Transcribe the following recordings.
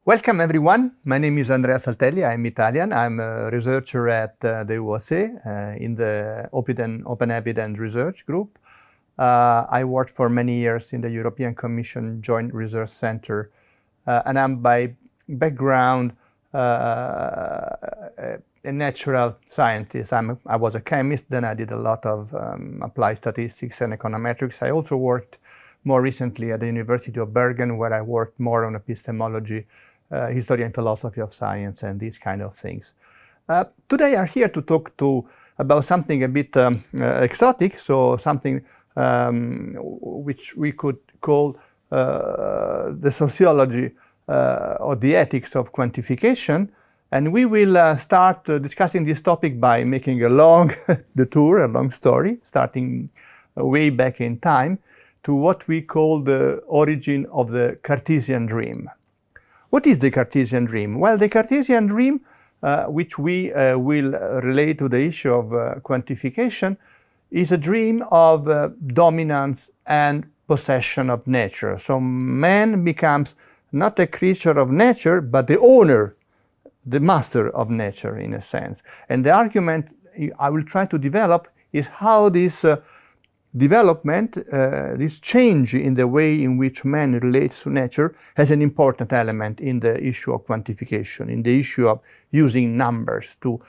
Welcome everyone. My name is Andrea Saltelli. I'm Italian. I'm a researcher at the USA in the Open Evidence Research Group. I worked for many years in the European Commission Joint Research Center, and I'm by background a natural scientist. I was a chemist, then I did a lot of applied statistics and econometrics. I also worked more recently at the University of Bergen, where I worked more on epistemology, history and philosophy of science, and these kind of things. Today I'm here to talk about something a bit exotic, so something which we could call the sociology or the ethics of quantification. And we will start discussing this topic by making a long detour, a long story, starting way back in time to what we call the origin of the Cartesian Dream. What is the Cartesian Dream? Well, the Cartesian Dream, which we will relate to the issue of quantification, is a dream of dominance and possession of nature. So man becomes not a creature of nature, but the owner, the master of nature in a sense. And the argument I will try to develop is how this development, this change in the way in which man relates to nature has an important element in the issue of quantification, in the issue of using numbers to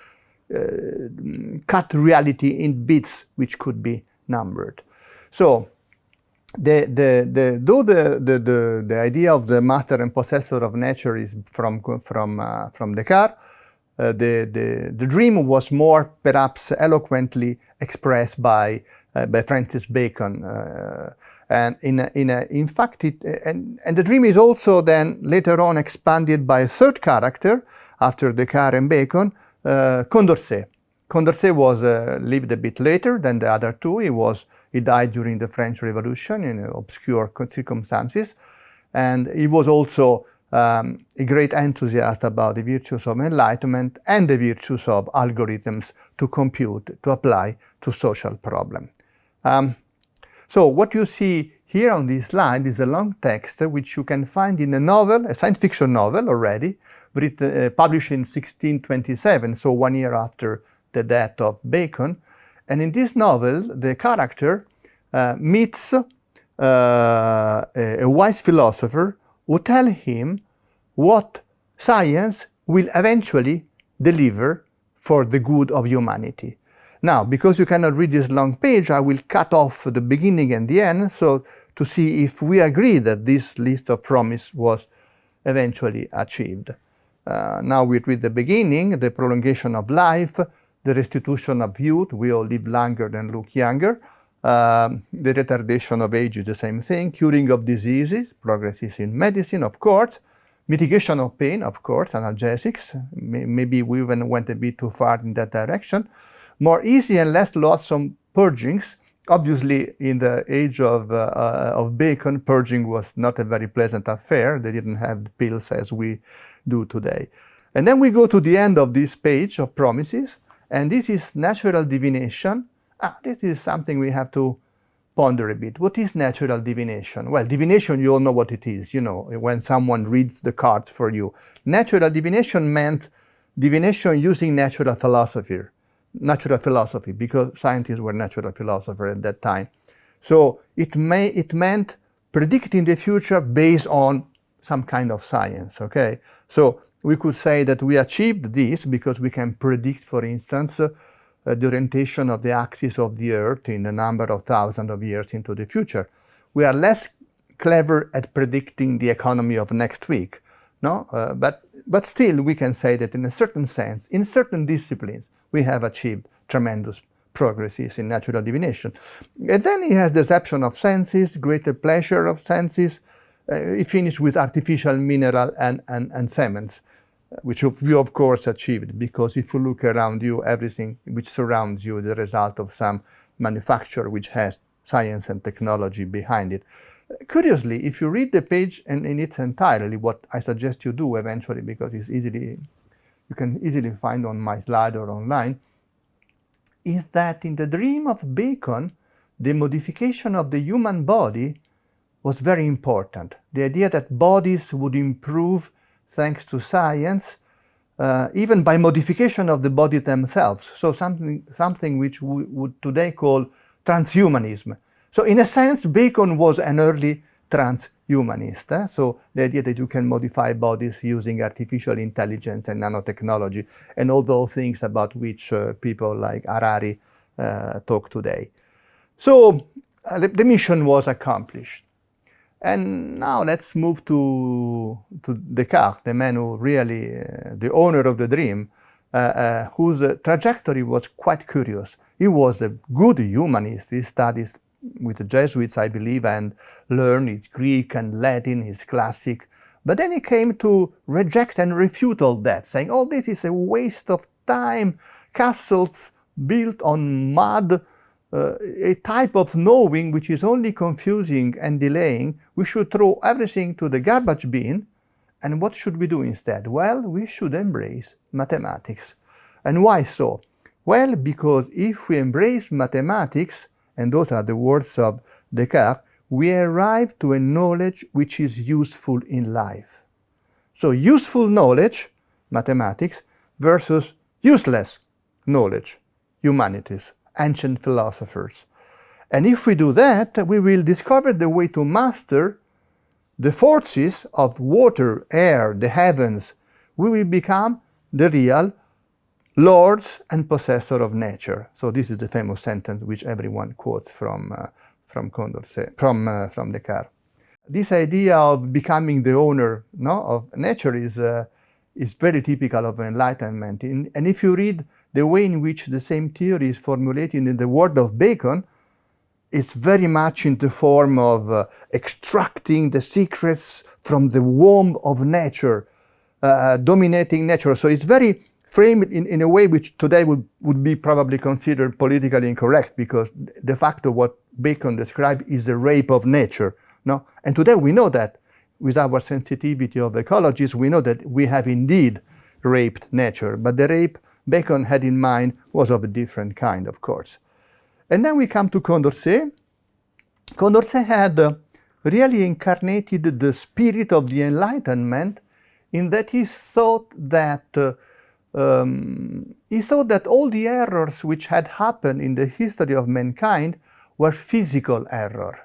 cut reality in bits which could be numbered. So though the idea of the master and possessor of nature is from Descartes, the dream was more perhaps eloquently expressed by Francis Bacon, and in fact, the dream is also then later on expanded by a third character after Descartes and Bacon, Condorcet. Condorcet was lived a bit later than the other two. He died during the French Revolution in obscure circumstances, and he was also a great enthusiast about the virtues of enlightenment and the virtues of algorithms to compute, to apply to social problems. So what you see here on this slide is a long text which you can find in a novel, a science fiction novel already, published in 1627, so 1 year after the death of Bacon. And in this novel, the character meets a wise philosopher who tells him what science will eventually deliver for the good of humanity. Now, because you cannot read this long page, I will cut off the beginning and the end, so to see if we agree that this list of promise was eventually achieved. Now we read the beginning: the prolongation of life, the restitution of youth, we all live longer and look younger, the retardation of age is the same thing, curing of diseases, progresses in medicine, of course, mitigation of pain, of course, analgesics, maybe we even went a bit too far in that direction, more easy and less loathsome purgings. Obviously, in the age of Bacon, purging was not a very pleasant affair. They didn't have the pills as we do today. And then we go to the end of this page of promises, and this is natural divination. This is something we have to ponder a bit. What is natural divination? Well, divination, you all know what it is, you know, when someone reads the cards for you. Natural divination meant divination using natural philosophy, because scientists were natural philosophers at that time. So it meant predicting the future based on some kind of science, okay? So we could say that we achieved this because we can predict, for instance, the orientation of the axis of the Earth in a number of thousands of years into the future. We are less clever at predicting the economy of next week, no? But still we can say that in a certain sense, in certain disciplines, we have achieved tremendous progresses in natural divination. And then he has deception of senses, greater pleasure of senses. He finished with artificial mineral and cements, which you of course achieved, because if you look around you, everything which surrounds you is the result of some manufacture which has science and technology behind it. Curiously, if you read the page in its entirety, what I suggest you do eventually, because it's you can easily find on my slide or online, is that in the dream of Bacon, the modification of the human body was very important. The idea that bodies would improve thanks to science, even by modification of the body themselves. So something which we would today call transhumanism. So in a sense, Bacon was an early transhumanist. So the idea that you can modify bodies using artificial intelligence and nanotechnology and all those things about which people like Harari talk today. So the mission was accomplished. And now let's move to Descartes, the man who really, the owner of the dream, whose trajectory was quite curious. He was a good humanist. He studied with the Jesuits, I believe, and learned his Greek and Latin, his classic. But then he came to reject and refute all that, saying, oh, this is a waste of time, castles built on mud, a type of knowing which is only confusing and delaying. We should throw everything to the garbage bin. And what should we do instead? Well, we should embrace mathematics. And why so? Well, because if we embrace mathematics, and those are the words of Descartes, we arrive to a knowledge which is useful in life. So useful knowledge, mathematics, versus useless knowledge, humanities, ancient philosophers. And if we do that, we will discover the way to master the forces of water, air, the heavens. We will become the real lords and possessor of nature. So this is the famous sentence which everyone quotes from Condorcet, from Descartes. This idea of becoming the owner of nature is very typical of Enlightenment. And if you read the way in which the same theory is formulated in the word of Bacon, it's very much in the form of extracting the secrets from the womb of nature, dominating nature. So it's very framed in a way which today would be probably considered politically incorrect, because de facto what Bacon described is the rape of nature. No? And today we know that with our sensitivity of ecologists, we know that we have indeed raped nature, but the rape Bacon had in mind was of a different kind, of course. And then we come to Condorcet. Condorcet had really incarnated the spirit of the Enlightenment in that he thought that all the errors which had happened in the history of mankind were physical error.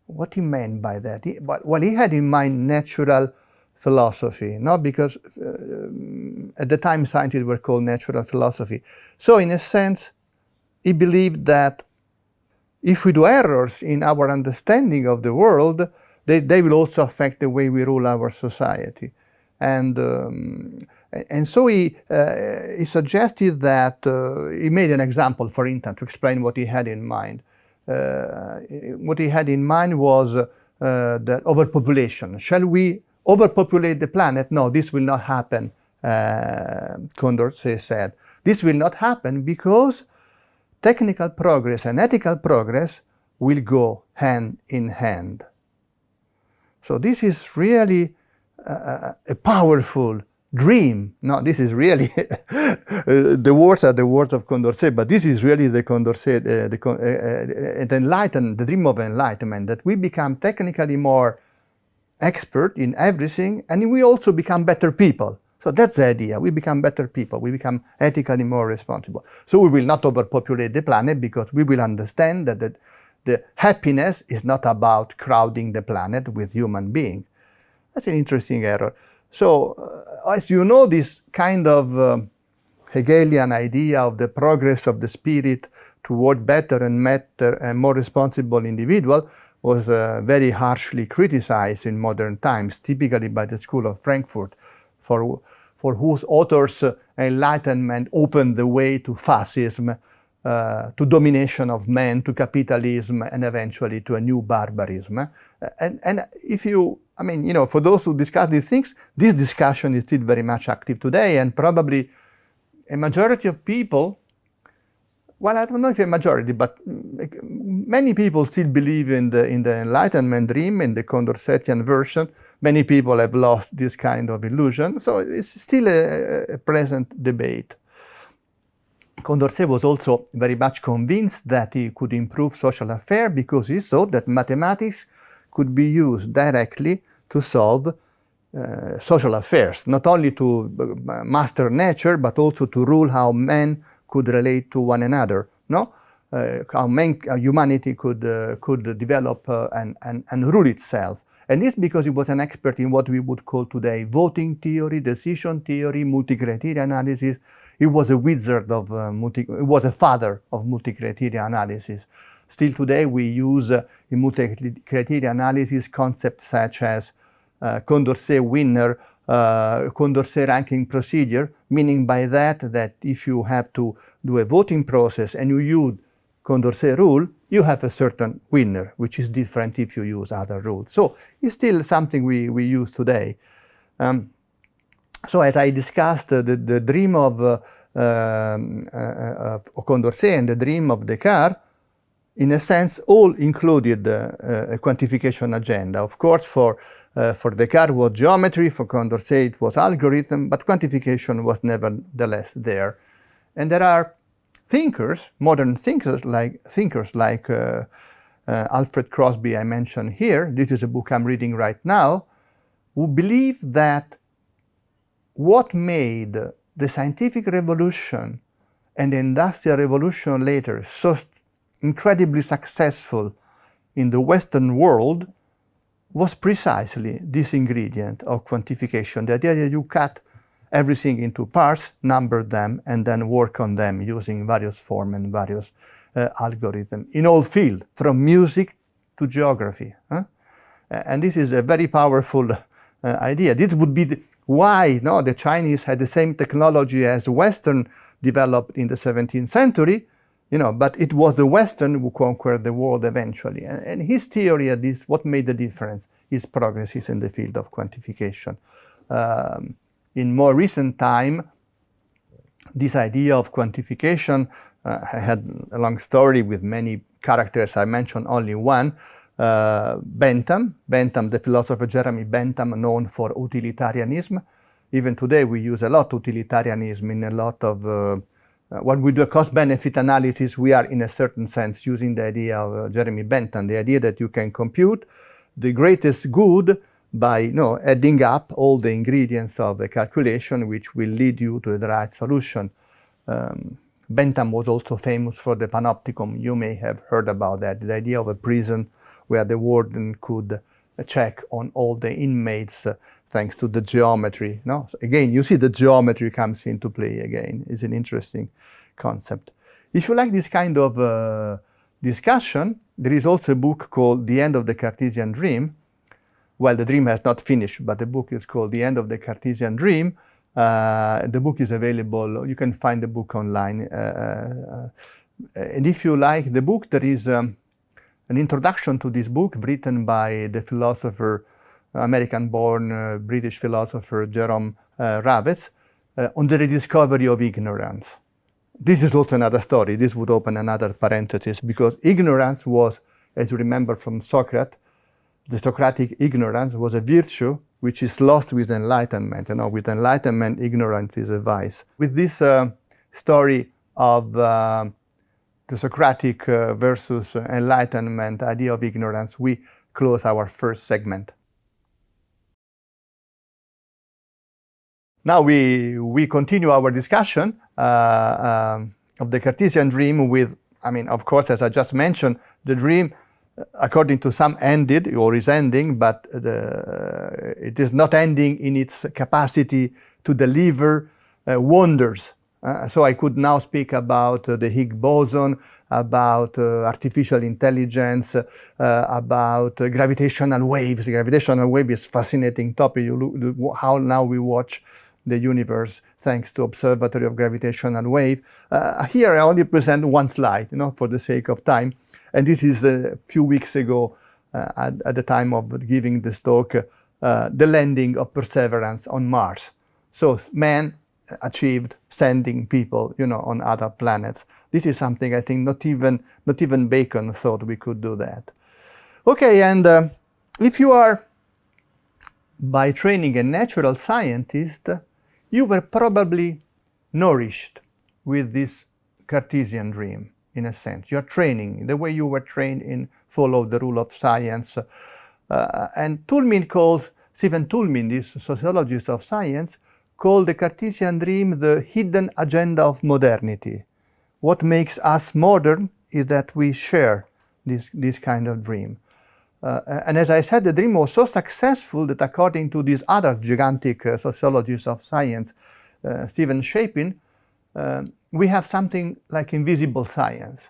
What he meant by that? He had in mind natural philosophy, because at the time scientists were called natural philosophy. So in a sense, he believed that if we do errors in our understanding of the world, they will also affect the way we rule our society. And so he suggested that, he made an example, for instance, to explain what he had in mind. What he had in mind was that overpopulation. Shall we overpopulate the planet? No, this will not happen, Condorcet said. This will not happen because technical progress and ethical progress will go hand in hand. So this is really a powerful dream. No, this is really, the words are the words of Condorcet, but this is really the Condorcet, the dream of enlightenment, that we become technically more expert in everything, and we also become better people. So that's the idea. We become better people. We become ethically more responsible. So we will not overpopulate the planet, because we will understand that the happiness is not about crowding the planet with human beings. That's an interesting error. So as you know, this kind of Hegelian idea of the progress of the spirit toward better and more responsible individual was very harshly criticized in modern times, typically by the School of Frankfurt, for whose authors Enlightenment opened the way to fascism, to domination of men, to capitalism, and eventually to a new barbarism. And if you, for those who discuss these things, this discussion is still very much active today, and probably a majority of people, well, I don't know if a majority, but many people still believe in the Enlightenment dream, in the Condorcetian version. Many people have lost this kind of illusion, so it's still a present debate. Condorcet was also very much convinced that he could improve social affairs because he thought that mathematics could be used directly to solve social affairs, not only to master nature, but also to rule how men could relate to one another, no? How humanity could develop and rule itself. And this because he was an expert in what we would call today voting theory, decision theory, multi-criteria analysis. He was a wizard of he was a father of multi-criteria analysis. Still today we use in multi-criteria analysis concepts such as Condorcet winner, Condorcet ranking procedure, meaning by that if you have to do a voting process and you use Condorcet rule, you have a certain winner, which is different if you use other rules. So it's still something we use today. So as I discussed, the dream of Condorcet and the dream of Descartes, in a sense, all included a quantification agenda. Of course, for Descartes it was geometry, for Condorcet it was algorithm, but quantification was nevertheless there. And there are thinkers, modern thinkers like Alfred Crosby I mentioned here, this is a book I'm reading right now, who believe that what made the scientific revolution and the industrial revolution later so incredibly successful in the Western world was precisely this ingredient of quantification, the idea that you cut everything into parts, number them, and then work on them using various forms and various algorithms in all fields, from music to geography. And this is a very powerful idea. This would be why the Chinese had the same technology as Western developed in the 17th century, but it was the Western who conquered the world eventually. And his theory of this, what made the difference, is progresses in the field of quantification. In more recent time, this idea of quantification had a long story with many characters. I mentioned only one. Bentham, the philosopher Jeremy Bentham, known for utilitarianism. Even today we use a lot of utilitarianism in a lot of, when we do a cost-benefit analysis, we are in a certain sense using the idea of Jeremy Bentham, the idea that you can compute the greatest good by adding up all the ingredients of a calculation which will lead you to the right solution. Bentham was also famous for the Panopticon. You may have heard about that, the idea of a prison where the warden could check on all the inmates thanks to the geometry. So again, you see the geometry comes into play again. It's an interesting concept. If you like this kind of discussion, there is also a book called The End of the Cartesian Dream. Well, the dream has not finished, but the book is called The End of the Cartesian Dream. The book is available. You can find the book online. And if you like the book, there is an introduction to this book written by the philosopher, American-born British philosopher Jerome Ravitz, on the rediscovery of ignorance. This is also another story. This would open another parenthesis, because ignorance was, as you remember from Socrates, the Socratic ignorance was a virtue which is lost with enlightenment. With enlightenment, ignorance is a vice. With this story of the Socratic versus enlightenment idea of ignorance, we close our first segment. Now we continue our discussion of the Cartesian dream with, of course, as I just mentioned, the dream, according to some, ended or is ending, but it is not ending in its capacity to deliver wonders. So I could now speak about the Higgs boson, about artificial intelligence, about gravitational waves. Gravitational wave is a fascinating topic. You look how now we watch the universe thanks to observatory of gravitational wave. Here I only present one slide, for the sake of time. And this is a few weeks ago, at the time of giving this talk, the landing of Perseverance on Mars. So man achieved sending people, on other planets. This is something I think not even Bacon thought we could do that. Okay, and if you are by training a natural scientist, you were probably nourished with this Cartesian dream, in a sense. You're training the way you were trained in follow the rule of science. And Toulmin calls Stephen Toulmin, this sociologist of science, called the Cartesian Dream the hidden agenda of modernity. What makes us modern is that we share this kind of dream. And as I said, the dream was so successful that according to these other gigantic sociologists of science, Stephen Shapin, we have something like invisible science.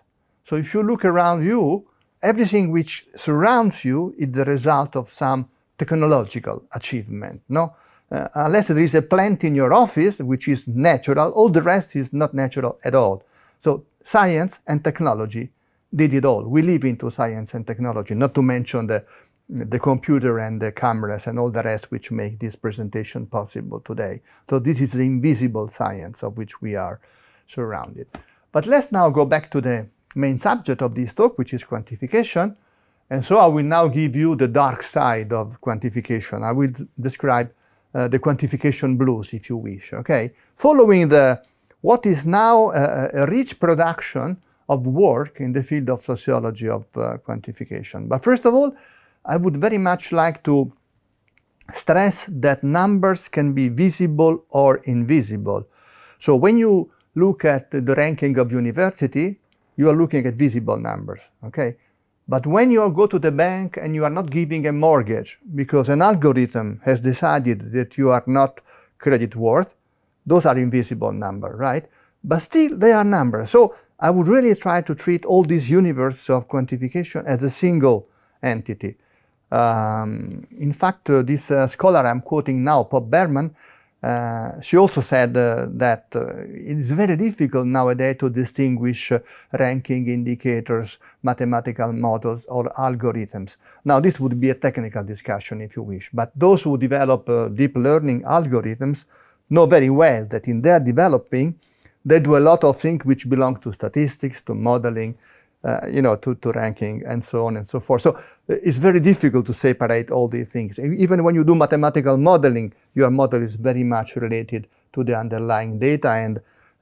So if you look around you, everything which surrounds you is the result of some technological achievement. No? Unless there is a plant in your office, which is natural, all the rest is not natural at all. So science and technology did it all. We live into science and technology, not to mention the computer and the cameras and all the rest which make this presentation possible today. So this is the invisible science of which we are surrounded. But let's now go back to the main subject of this talk, which is quantification. And so I will now give you the dark side of quantification. I will describe the quantification blues, if you wish, okay? Following what is now a rich production of work in the field of sociology of quantification. But first of all, I would very much like to stress that numbers can be visible or invisible. So when you look at the ranking of university, you are looking at visible numbers, okay? But when you go to the bank and you are not giving a mortgage because an algorithm has decided that you are not credit worth, those are invisible numbers, right? But still, they are numbers. So I would really try to treat all this universe of quantification as a single entity. In fact, this scholar I'm quoting now, Pop Berman, she also said that it is very difficult nowadays to distinguish ranking indicators, mathematical models, or algorithms. Now, this would be a technical discussion if you wish, but those who develop deep learning algorithms know very well that in their developing, they do a lot of things which belong to statistics, to modeling, to ranking, and so on and so forth. So it's very difficult to separate all these things. Even when you do mathematical modeling, your model is very much related to the underlying data, and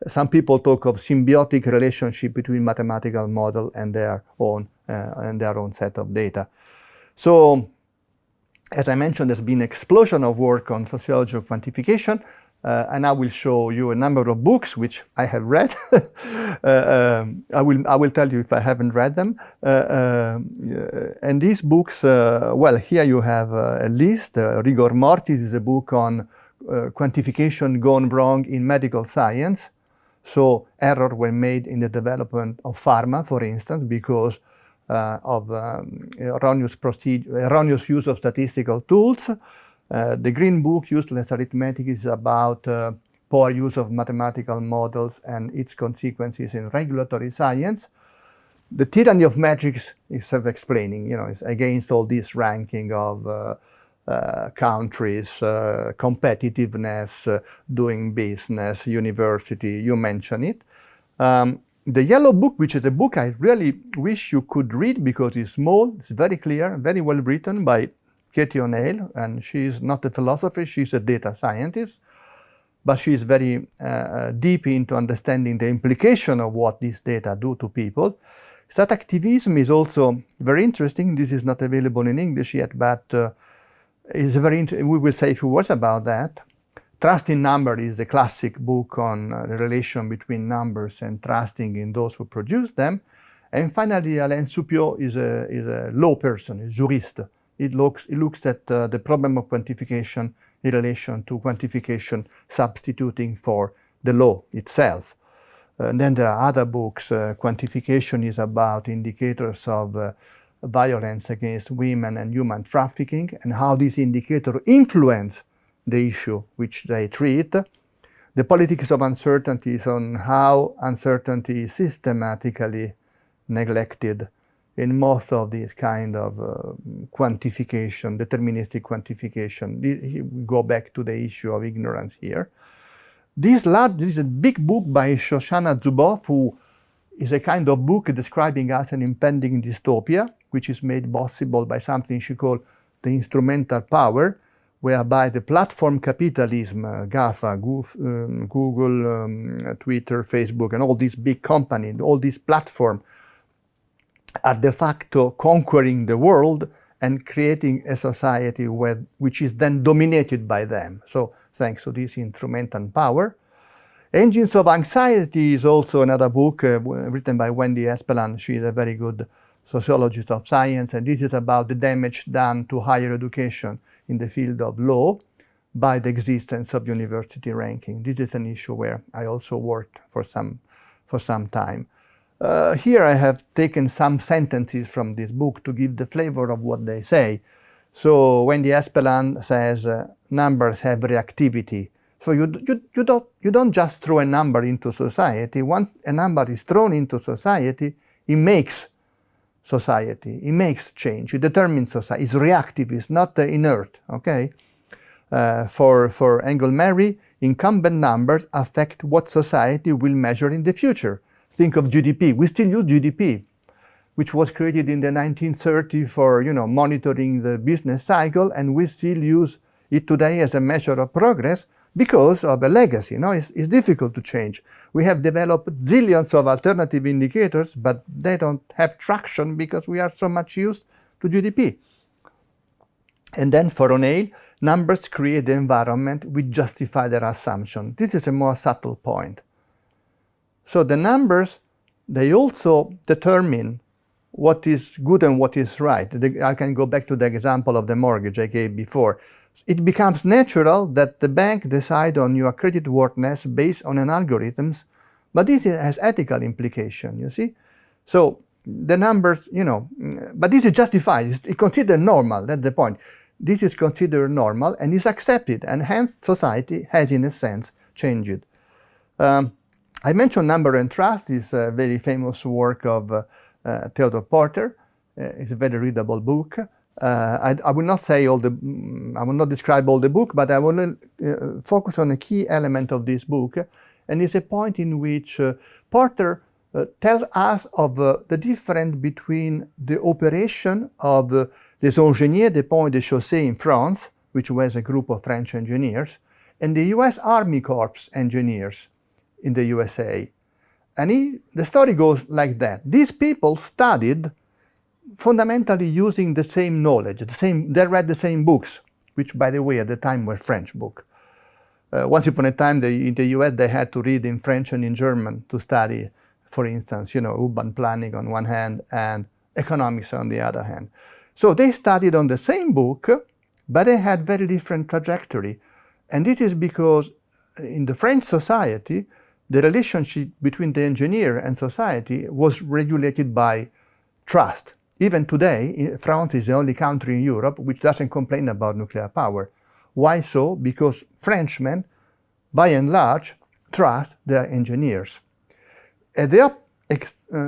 some people talk of symbiotic relationship between mathematical model and their own set of data. So, as I mentioned, there's been an explosion of work on sociology of quantification. And I will show you a number of books which I have read. I will tell you if I haven't read them. And these books, well, here you have a list. Rigor Mortis is a book on quantification gone wrong in medical science. So errors were made in the development of pharma, for instance, because of erroneous use of statistical tools. The Green Book, Useless Arithmetic, is about poor use of mathematical models and its consequences in regulatory science. The Tyranny of Metrics is self-explaining, it's against all this ranking of countries, competitiveness, doing business, university, you mention it. The Yellow Book, which is a book I really wish you could read because it's small, it's very clear, very well written by Katie O'Neill, and she's not a philosopher, she's a data scientist, but she's very deep into understanding the implication of what these data do to people. Stat activism is also very interesting. This is not available in English yet, but is we will say a few words about that. Trust in Number is a classic book on the relation between numbers and trusting in those who produce them. And finally, Alain Soupiot is a law person, a jurist. It looks at the problem of quantification in relation to quantification substituting for the law itself. And then there are other books. Quantification is about indicators of violence against women and human trafficking and how these indicators influence the issue which they treat. The Politics of Uncertainty is on how uncertainty is systematically neglected in most of these kind of quantification, deterministic quantification. We go back to the issue of ignorance here. This is a big book by Shoshana Zuboff, who is a kind of book describing us an impending dystopia, which is made possible by something she called the instrumental power, whereby the platform capitalism, GAFA, Google, Twitter, Facebook, and all these big companies, all these platforms are de facto conquering the world and creating a society which is then dominated by them. So thanks to this instrumental power. Engines of Anxiety is also another book written by Wendy Espeland. She is a very good sociologist of science, and this is about the damage done to higher education in the field of law by the existence of university ranking. This is an issue where I also worked for some time. Here I have taken some sentences from this book to give the flavor of what they say. So Wendy Espeland says numbers have reactivity. So you don't just throw a number into society. Once a number is thrown into society, it makes society, it makes change, it determines society. It's reactive, it's not inert, okay? For Engel-Mary, incumbent numbers affect what society will measure in the future. Think of GDP. We still use GDP, which was created in the 1930s for monitoring the business cycle, and we still use it today as a measure of progress because of a legacy. It's difficult to change. We have developed zillions of alternative indicators, but they don't have traction because we are so much used to GDP. And then for O'Neill, numbers create the environment which justify their assumption. This is a more subtle point. So the numbers, they also determine what is good and what is right. I can go back to the example of the mortgage I gave before. It becomes natural that the bank decide on your creditworthiness based on an algorithms, but this has ethical implication, you see? So the numbers, but this is justified. It's considered normal, that's the point. This is considered normal and is accepted, and hence society has, in a sense, changed. I mentioned Number and Trust, is a very famous work of Theodore Porter. It's a very readable book. I will not say I will not describe all the book, but I will focus on a key element of this book, and it's a point in which Porter tells us of the difference between the operation of les ingénieurs des ponts et des chaussées in France, which was a group of French engineers, and the US Army Corps engineers in the USA. And the story goes like that. These people studied fundamentally using the same knowledge, they read the same books, which, by the way, at the time were French books. Once upon a time, in the US, they had to read in French and in German to study, for instance, urban planning on one hand and economics on the other hand. So they studied on the same book, but they had very different trajectory. And this is because in the French society, the relationship between the engineer and society was regulated by trust. Even today, France is the only country in Europe which doesn't complain about nuclear power. Why so? Because Frenchmen, by and large, trust their engineers. At the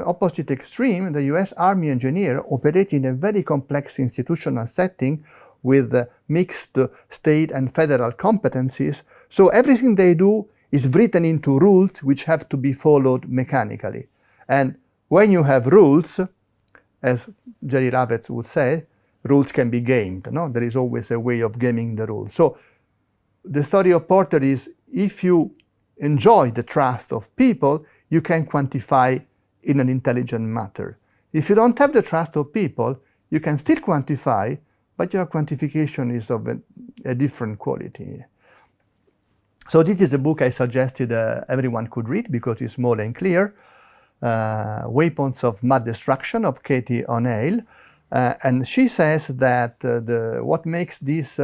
opposite extreme, the US Army engineer operates in a very complex institutional setting with mixed state and federal competencies. So everything they do is written into rules which have to be followed mechanically. And when you have rules, as Jerry Ravitz would say, rules can be gamed. There is always a way of gaming the rules. So the story of Porter is, if you enjoy the trust of people, you can quantify in an intelligent manner. If you don't have the trust of people, you can still quantify, but your quantification is of a different quality. So this is a book I suggested everyone could read because it's small and clear. Weapons of Mass Destruction of Katie O'Neill. And she says that what makes this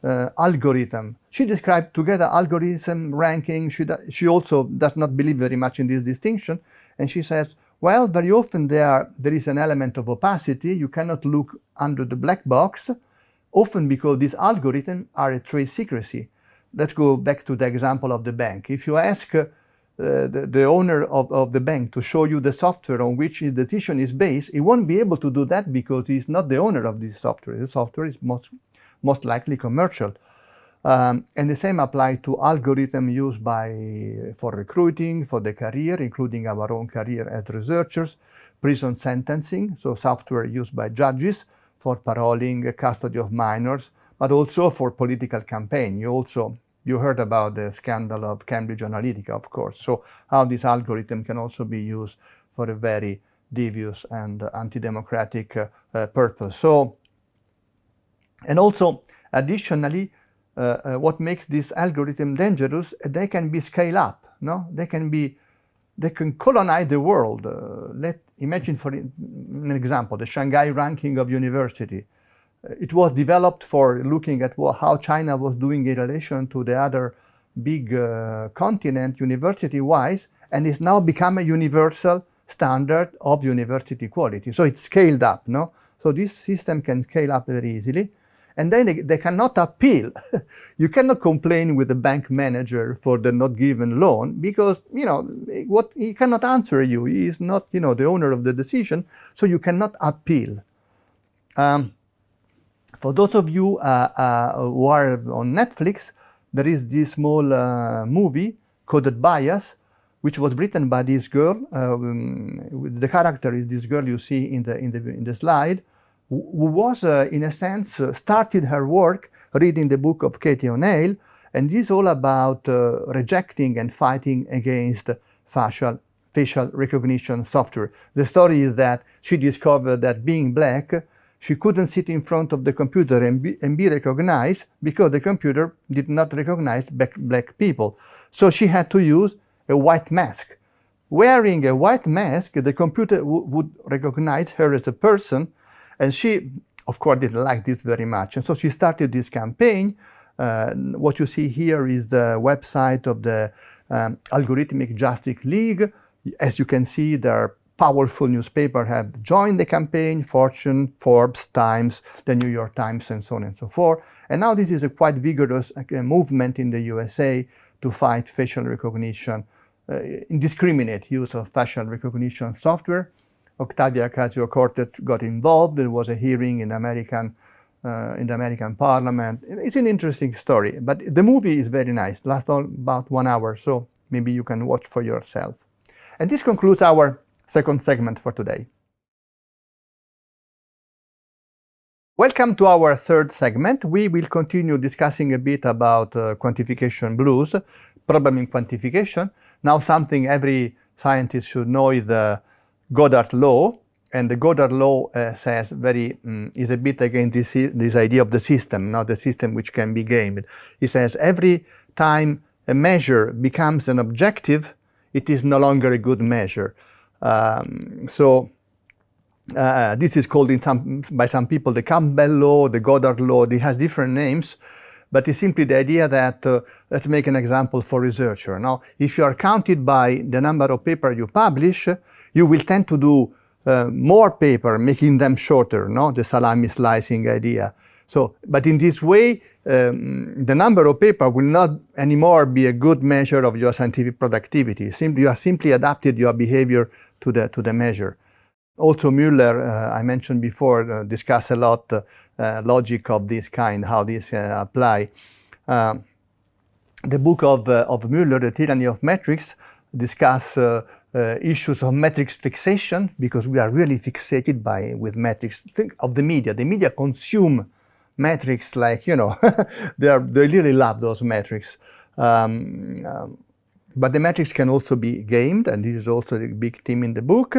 algorithm, she described together algorithm, ranking. She also does not believe very much in this distinction. And she says, well, very often there is an element of opacity. You cannot look under the black box, often because these algorithms are a trade secrecy. Let's go back to the example of the bank. If you ask the owner of the bank to show you the software on which his decision is based, he won't be able to do that because he's not the owner of this software. The software is most likely commercial. And the same applies to algorithms used for recruiting, for the career, including our own career as researchers, prison sentencing, so software used by judges for paroling, custody of minors, but also for political campaign. You heard about the scandal of Cambridge Analytica, of course. So how this algorithm can also be used for a very devious and anti-democratic purpose. So And also, additionally, what makes this algorithm dangerous, they can be scaled up. No, they can colonize the world. Imagine for an example, the Shanghai ranking of university. It was developed for looking at how China was doing in relation to the other big continent university-wise, and it's now become a universal standard of university quality. So it's scaled up, no? So this system can scale up very easily. And then they cannot appeal. You cannot complain with the bank manager for the not given loan because, what he cannot answer you. He is not, the owner of the decision, so you cannot appeal. For those of you who are on Netflix, there is this small movie, Coded Bias, which was written by this girl. The character is this girl you see in the slide, who was, in a sense, started her work reading the book of Katie O'Neill, and this is all about rejecting and fighting against facial recognition software. The story is that she discovered that being black, she couldn't sit in front of the computer and be recognized because the computer did not recognize black people. So she had to use a white mask. Wearing a white mask, the computer would recognize her as a person, and she, of course, didn't like this very much. And so she started this campaign. What you see here is the website of the Algorithmic Justice League. As you can see, their powerful newspapers have joined the campaign: Fortune, Forbes, Times, the New York Times, and so on and so forth. And now this is a quite vigorous movement in the USA to fight facial recognition, indiscriminate use of facial recognition software. Octavia Ocasio-Cortez got involved. There was a hearing in the American Parliament. It's an interesting story, but the movie is very nice. Lasts about 1 hour, so maybe you can watch for yourself. And this concludes our second segment for today. Welcome to our third segment. We will continue discussing a bit about quantification blues, problem in quantification. Now, something every scientist should know is the Goddard law, and the Goddard law says is a bit against this idea of the system, not the system which can be gamed. It says every time a measure becomes an objective, it is no longer a good measure. This is called by some people the Campbell law, the Goddard law. It has different names, but it's simply the idea that, let's make an example for researcher. Now, if you are counted by the number of papers you publish, you will tend to do more paper, making them shorter, no? The salami slicing idea. So, but in this way, the number of paper will not anymore be a good measure of your scientific productivity. You have simply adapted your behavior to the measure. Also, Müller, I mentioned before, discussed a lot logic of this kind, how this apply. The book of Müller, The Tyranny of Metrics, discuss issues of metrics fixation, because we are really fixated with metrics. Think of the media. The media consume metrics like, they really love those metrics. But the metrics can also be gamed, and this is also a big theme in the book,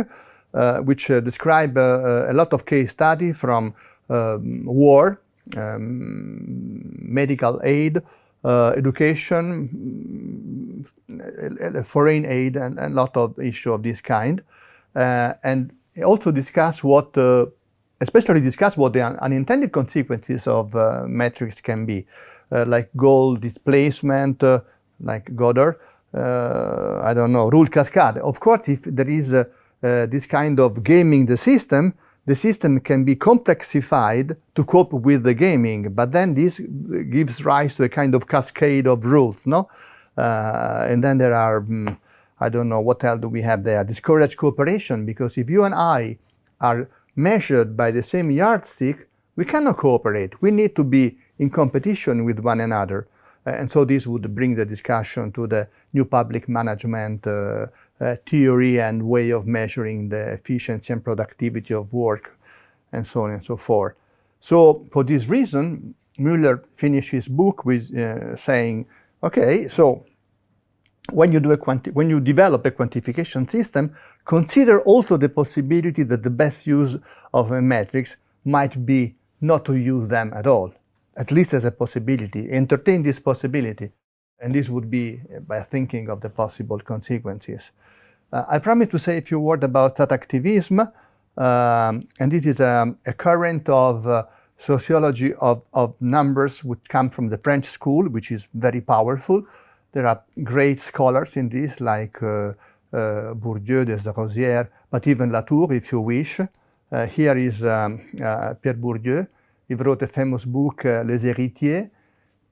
which describe a lot of case study from war, medical aid, education, foreign aid, and a lot of issues of this kind. And also especially discuss what the unintended consequences of metrics can be, like goal displacement, like Goddard, rule cascade. Of course, if there is this kind of gaming the system can be complexified to cope with the gaming, but then this gives rise to a kind of cascade of rules, no? And then there are, what else do we have there? Discourage cooperation, because if you and I are measured by the same yardstick, we cannot cooperate. We need to be in competition with one another. And so this would bring the discussion to the new public management theory and way of measuring the efficiency and productivity of work, and so on and so forth. So for this reason, Müller finished his book with saying, okay, so when you develop a quantification system, consider also the possibility that the best use of a matrix might be not to use them at all, at least as a possibility, entertain this possibility. And this would be by thinking of the possible consequences. I promise to say a few words about stat activism, and this is a current of sociology of numbers which come from the French school, which is very powerful. There are great scholars in this, like Bourdieu, Desirability, but even Latour, if you wish. Here is Pierre Bourdieu. He wrote a famous book, Les Héritiers,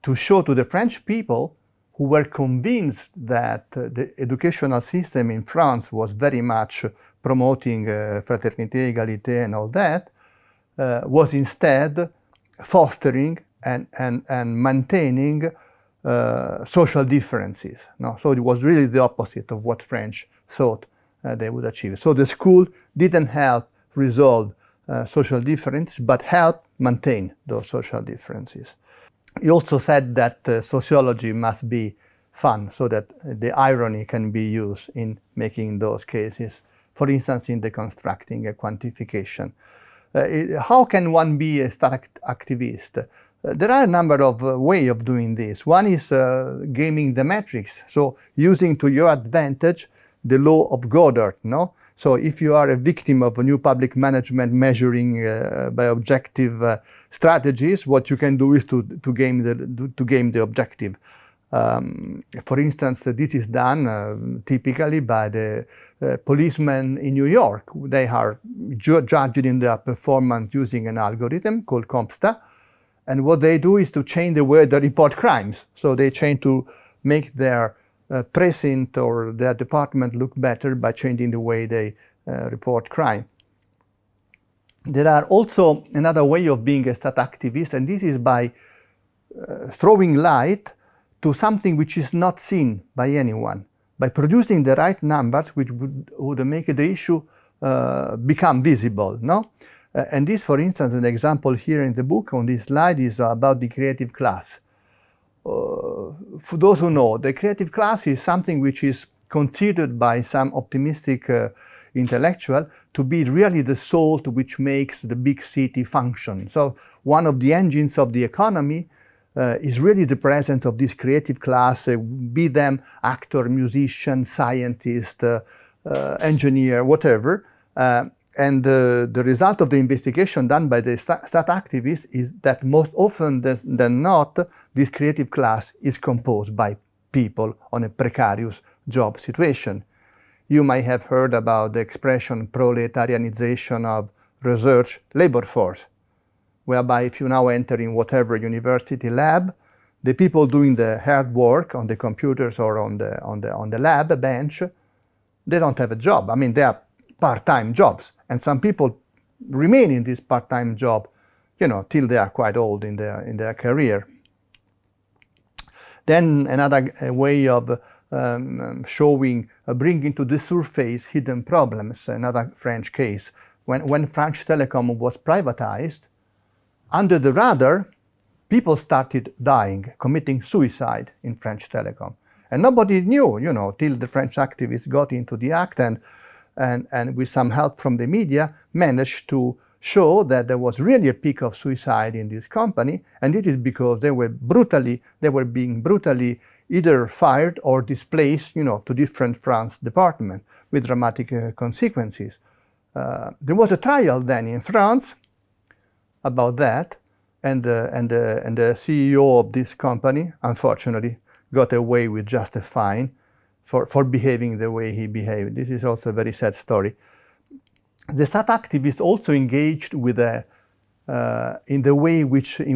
to show to the French people who were convinced that the educational system in France was very much promoting fraternité, égalité, and all that, was instead fostering and maintaining social differences. No? So it was really the opposite of what French thought they would achieve. So the school didn't help resolve social difference, but help maintain those social differences. He also said that sociology must be fun, so that the irony can be used in making those cases, for instance, in deconstructing a quantification. How can one be a stat activist? There are a number of ways of doing this. One is gaming the metrics, so using to your advantage the law of Goddard, no? So if you are a victim of a new public management measuring by objective strategies, what you can do is to game the objective. For instance, this is done typically by the policemen in New York. They are judged in their performance using an algorithm called CompStat. And what they do is to change the way they report crimes. So they change to make their precinct or their department look better by changing the way they report crime. There are also another way of being a stat activist, and this is by throwing light to something which is not seen by anyone, by producing the right numbers which would make the issue become visible. No? And this, for instance, an example here in the book on this slide is about the creative class. For those who know, the creative class is something which is considered by some optimistic intellectual to be really the soul to which makes the big city function. So one of the engines of the economy is really the presence of this creative class, be them actor, musician, scientist, engineer, whatever. And the result of the investigation done by the stat activists is that most often than not, this creative class is composed by people on a precarious job situation. You might have heard about the expression proletarianization of research labor force, whereby if you now enter in whatever university lab, the people doing the hard work on the computers or on the lab bench, they don't have a job. I mean, they are part-time jobs, and some people remain in this part-time job, till they are quite old in their career. Then another way of bringing to the surface hidden problems, another French case. When French Telecom was privatized, under the radar, people started dying, committing suicide in French Telecom. And nobody knew, till the French activists got into the act and with some help from the media, managed to show that there was really a peak of suicide in this company, and it is because they were being brutally either fired or displaced, to different France departments with dramatic consequences. There was a trial then in France about that, and the CEO of this company, unfortunately, got away with just a fine for behaving the way he behaved. This is also a very sad story. The stat activists also engaged with in the way in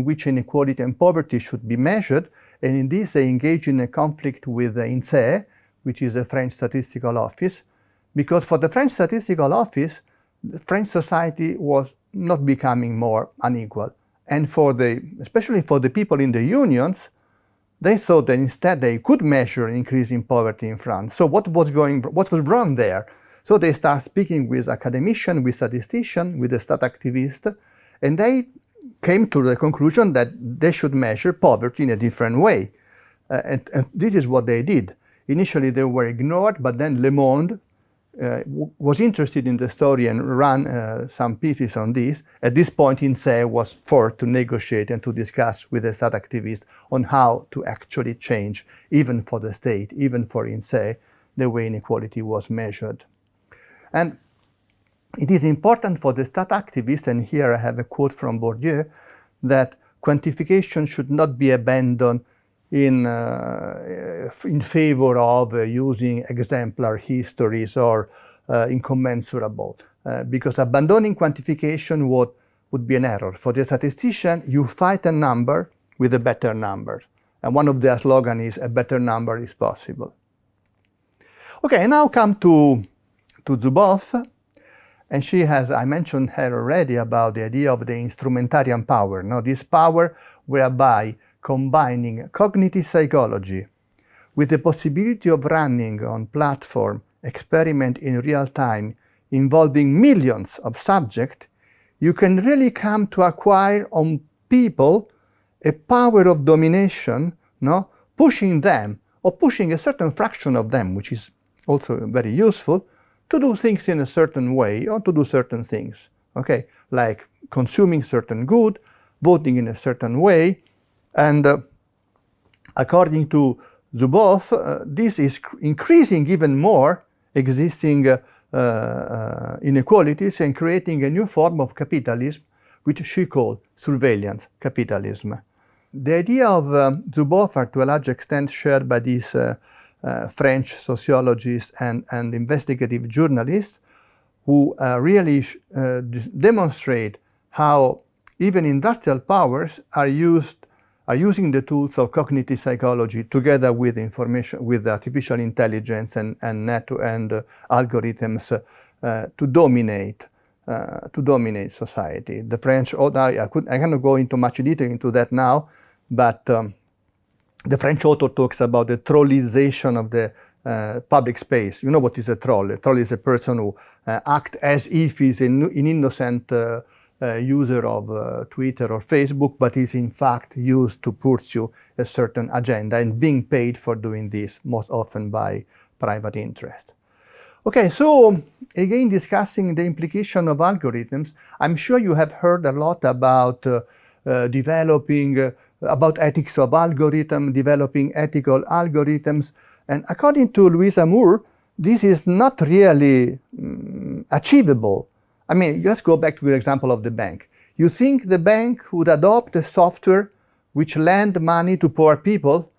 which inequality and poverty should be measured, and in this they engaged in a conflict with the INSEE, which is the French Statistical Office, because for the French Statistical Office, the French society was not becoming more unequal. And especially for the people in the unions, they thought that instead they could measure an increase in poverty in France. So what was wrong there? So they start speaking with academicians, with statisticians, with the stat activists, and they came to the conclusion that they should measure poverty in a different way. And this is what they did. Initially they were ignored, but then Le Monde was interested in the story and ran some pieces on this. At this point, INSEE was forced to negotiate and to discuss with the state activists on how to actually change, even for the state, even for INSEE, the way inequality was measured. And it is important for the state activists, and here I have a quote from Bourdieu, that quantification should not be abandoned in favor of using exemplar histories or incommensurable, because abandoning quantification would be an error. For the statistician, you fight a number with a better number. And one of their slogans is, a better number is possible. Okay, now come to Zuboff. And she has, I mentioned her already about the idea of the instrumentarian power. Now, this power whereby combining cognitive psychology with the possibility of running on platform experiment in real time involving millions of subjects, you can really come to acquire on people a power of domination, no? Pushing them, or pushing a certain fraction of them, which is also very useful, to do things in a certain way or to do certain things, okay? Like consuming certain good, voting in a certain way, and according to Zuboff, this is increasing even more existing inequalities and creating a new form of capitalism, which she called surveillance capitalism. The idea of Zuboff are to a large extent shared by these French sociologists and investigative journalists who really demonstrate how even industrial powers are using the tools of cognitive psychology together with information, with artificial intelligence and algorithms to dominate society. The French, I cannot go into much detail into that now, but the French author talks about the trollization of the public space. You know what is a troll? A troll is a person who acts as if he's an innocent user of Twitter or Facebook, but is in fact used to pursue a certain agenda and being paid for doing this, most often by private interest. Okay, so again, discussing the implication of algorithms, I'm sure you have heard a lot about about ethics of algorithm, developing ethical algorithms. And according to Louisa Moore, this is not really achievable. I mean, let's go back to the example of the bank. You think the bank would adopt a software which lend money to poor people?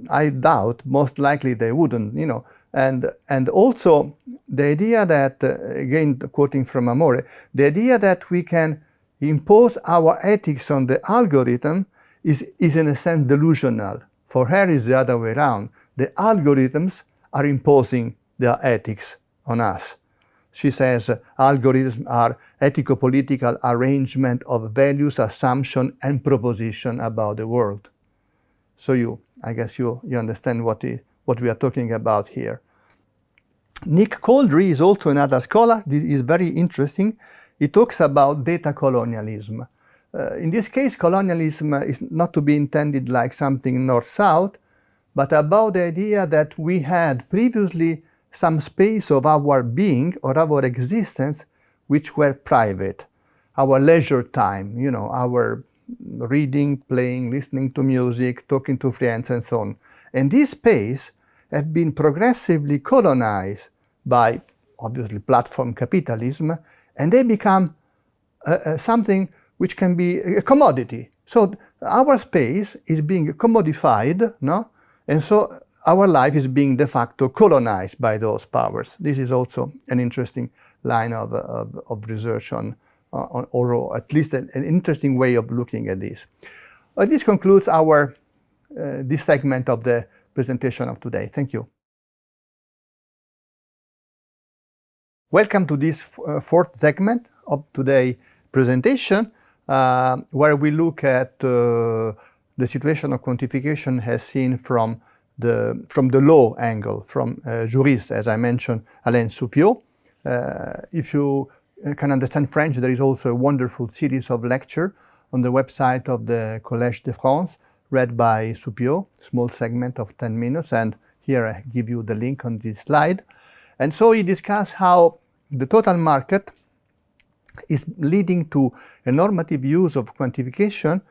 I doubt, most likely they wouldn't, you know. And also the idea that, again, quoting from Amore, the idea that we can impose our ethics on the algorithm is in a sense delusional. For her, it's the other way around. The algorithms are imposing their ethics on us. She says algorithms are ethico-political arrangement of values, assumption, and proposition about the world. So I guess you understand what we are talking about here. Nick Couldry is also another scholar. This is very interesting. He talks about data colonialism. In this case, colonialism is not to be intended like something north-south, but about the idea that we had previously some space of our being or our existence which were private. Our leisure time, you know, our reading, playing, listening to music, talking to friends, and so on. And this space have been progressively colonized by, obviously, platform capitalism, and they become something which can be a commodity. So our space is being commodified, no? And so our life is being de facto colonized by those powers. This is also an interesting line of research or at least an interesting way of looking at this. This concludes this segment of the presentation of today. Thank you. Welcome to this fourth segment of today's presentation, where we look at the situation of quantification as seen from the law angle, from jurist, as I mentioned, Alain Soupiot. If you can understand French, there is also a wonderful series of lectures on the website of the Collège de France, read by Soupiot, small segment of 10 minutes, and here I give you the link on this slide. And so he discussed how the total market is leading to a normative use of quantification,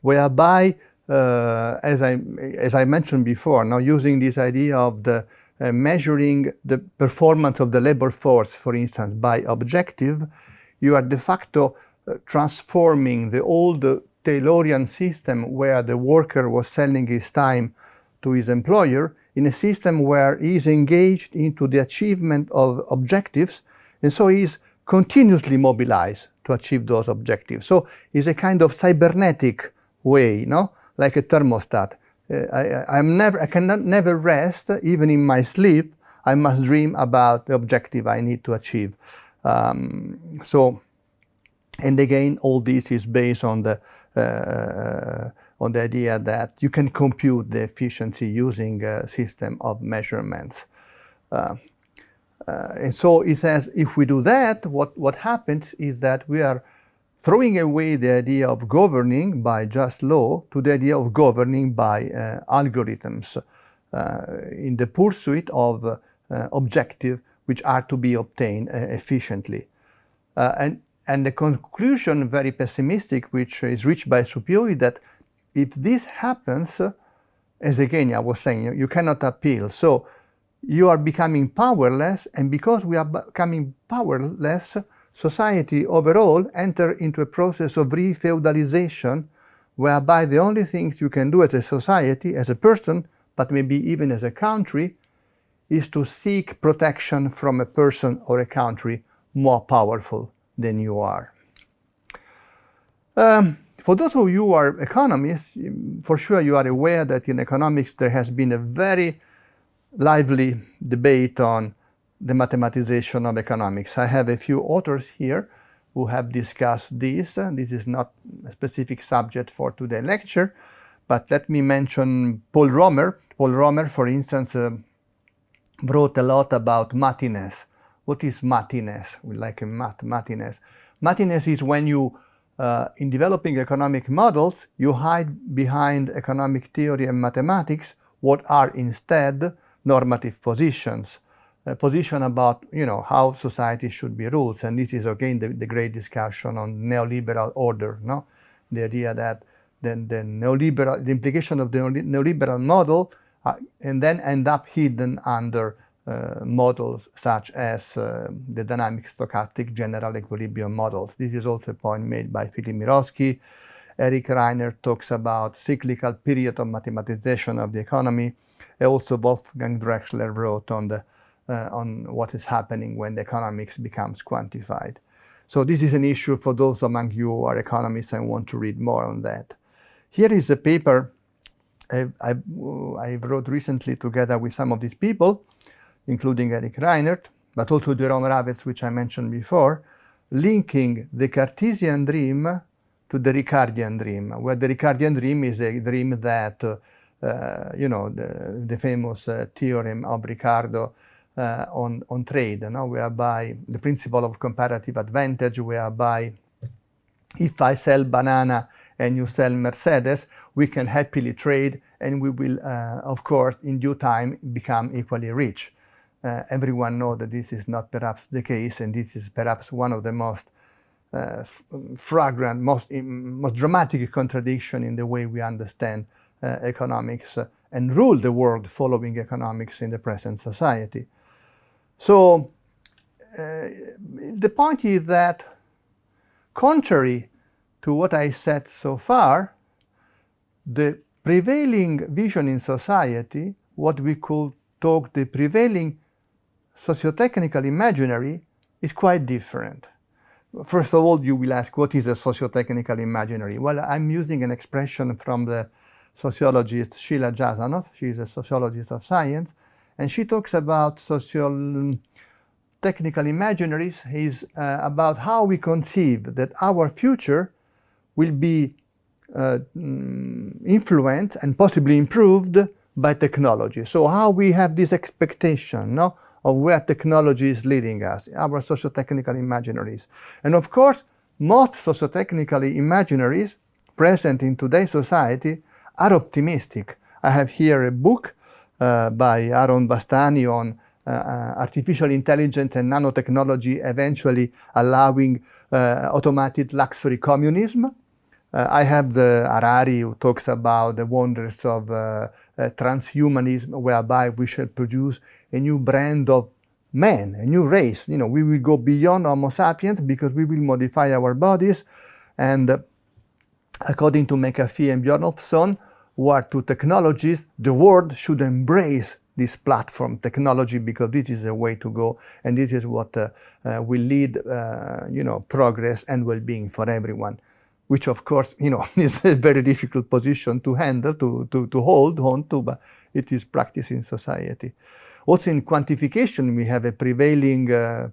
whereby, as I mentioned before, now using this idea of the measuring the performance of the labor force, for instance, by objective, you are de facto transforming the old Taylorian system where the worker was selling his time to his employer in a system where he is engaged into the achievement of objectives, and so he is continuously mobilized to achieve those objectives. So it's a kind of cybernetic way, like a thermostat. I cannot never rest, even in my sleep. I must dream about the objective I need to achieve. And again, all this is based on the idea that you can compute the efficiency using a system of measurements. And so it says, if we do that, what happens is that we are throwing away the idea of governing by just law to the idea of governing by algorithms in the pursuit of objectives which are to be obtained efficiently. And the conclusion, very pessimistic, which is reached by Suppioi, that if this happens, as again I was saying, you cannot appeal. So you are becoming powerless, and because we are becoming powerless, society overall enter into a process of re-feudalization, whereby the only things you can do as a society, as a person, but maybe even as a country, is to seek protection from a person or a country more powerful than you are. For those of you who are economists, for sure you are aware that in economics there has been a very lively debate on the mathematization of economics. I have a few authors here who have discussed this. This is not a specific subject for today's lecture, but let me mention Paul Romer. Paul Romer, for instance, wrote a lot about mathiness. What is mathiness? We like a mathiness. Mathiness is when you, in developing economic models, you hide behind economic theory and mathematics what are instead normative positions. A position about how society should be ruled, and this is again the great discussion on neoliberal order. The idea that the implication of the neoliberal model, and then end up hidden under models such as the dynamic stochastic general equilibrium models. This is also a point made by Philip Mirowski. Eric Reiner talks about cyclical period of mathematization of the economy. Also, Wolfgang Drexler wrote on what is happening when the economics becomes quantified. So this is an issue for those among you who are economists and want to read more on that. Here is a paper I wrote recently together with some of these people, including Eric Reinert, but also Jerome Ravets, which I mentioned before, linking the Cartesian dream to the Ricardian dream, where the Ricardian dream is a dream that, the famous theorem of Ricardo on trade, whereby the principle of comparative advantage, whereby if I sell banana and you sell Mercedes, we can happily trade and we will, of course, in due time become equally rich. Everyone knows that this is not perhaps the case, and this is perhaps one of the most flagrant, most dramatic contradiction in the way we understand economics and rule the world following economics in the present society. So the point is that, contrary to what I said so far, the prevailing vision in society, what we could talk the prevailing socio-technical imaginary, is quite different. First of all, you will ask, what is a socio-technical imaginary? Well, I'm using an expression from the sociologist Sheila Jasanoff. She's a sociologist of science, and she talks about socio-technical imaginaries is about how we conceive that our future will be influenced and possibly improved by technology. So how we have this expectation of where technology is leading us, our socio-technical imaginaries. And of course, most socio-technical imaginaries present in today's society are optimistic. I have here a book by Aaron Bastani on artificial intelligence and nanotechnology eventually allowing automated luxury communism. I have the Harari, who talks about the wonders of transhumanism, whereby we shall produce a new brand of man, a new race. You know, we will go beyond Homo sapiens because we will modify our bodies. And according to McAfee and Bjornolfsson, who are two technologists, the world should embrace this platform technology because this is the way to go, and this is what will lead, progress and well-being for everyone. Which, of course, is a very difficult position to handle, to hold on to, but it is practiced in society. Also in quantification, we have a prevailing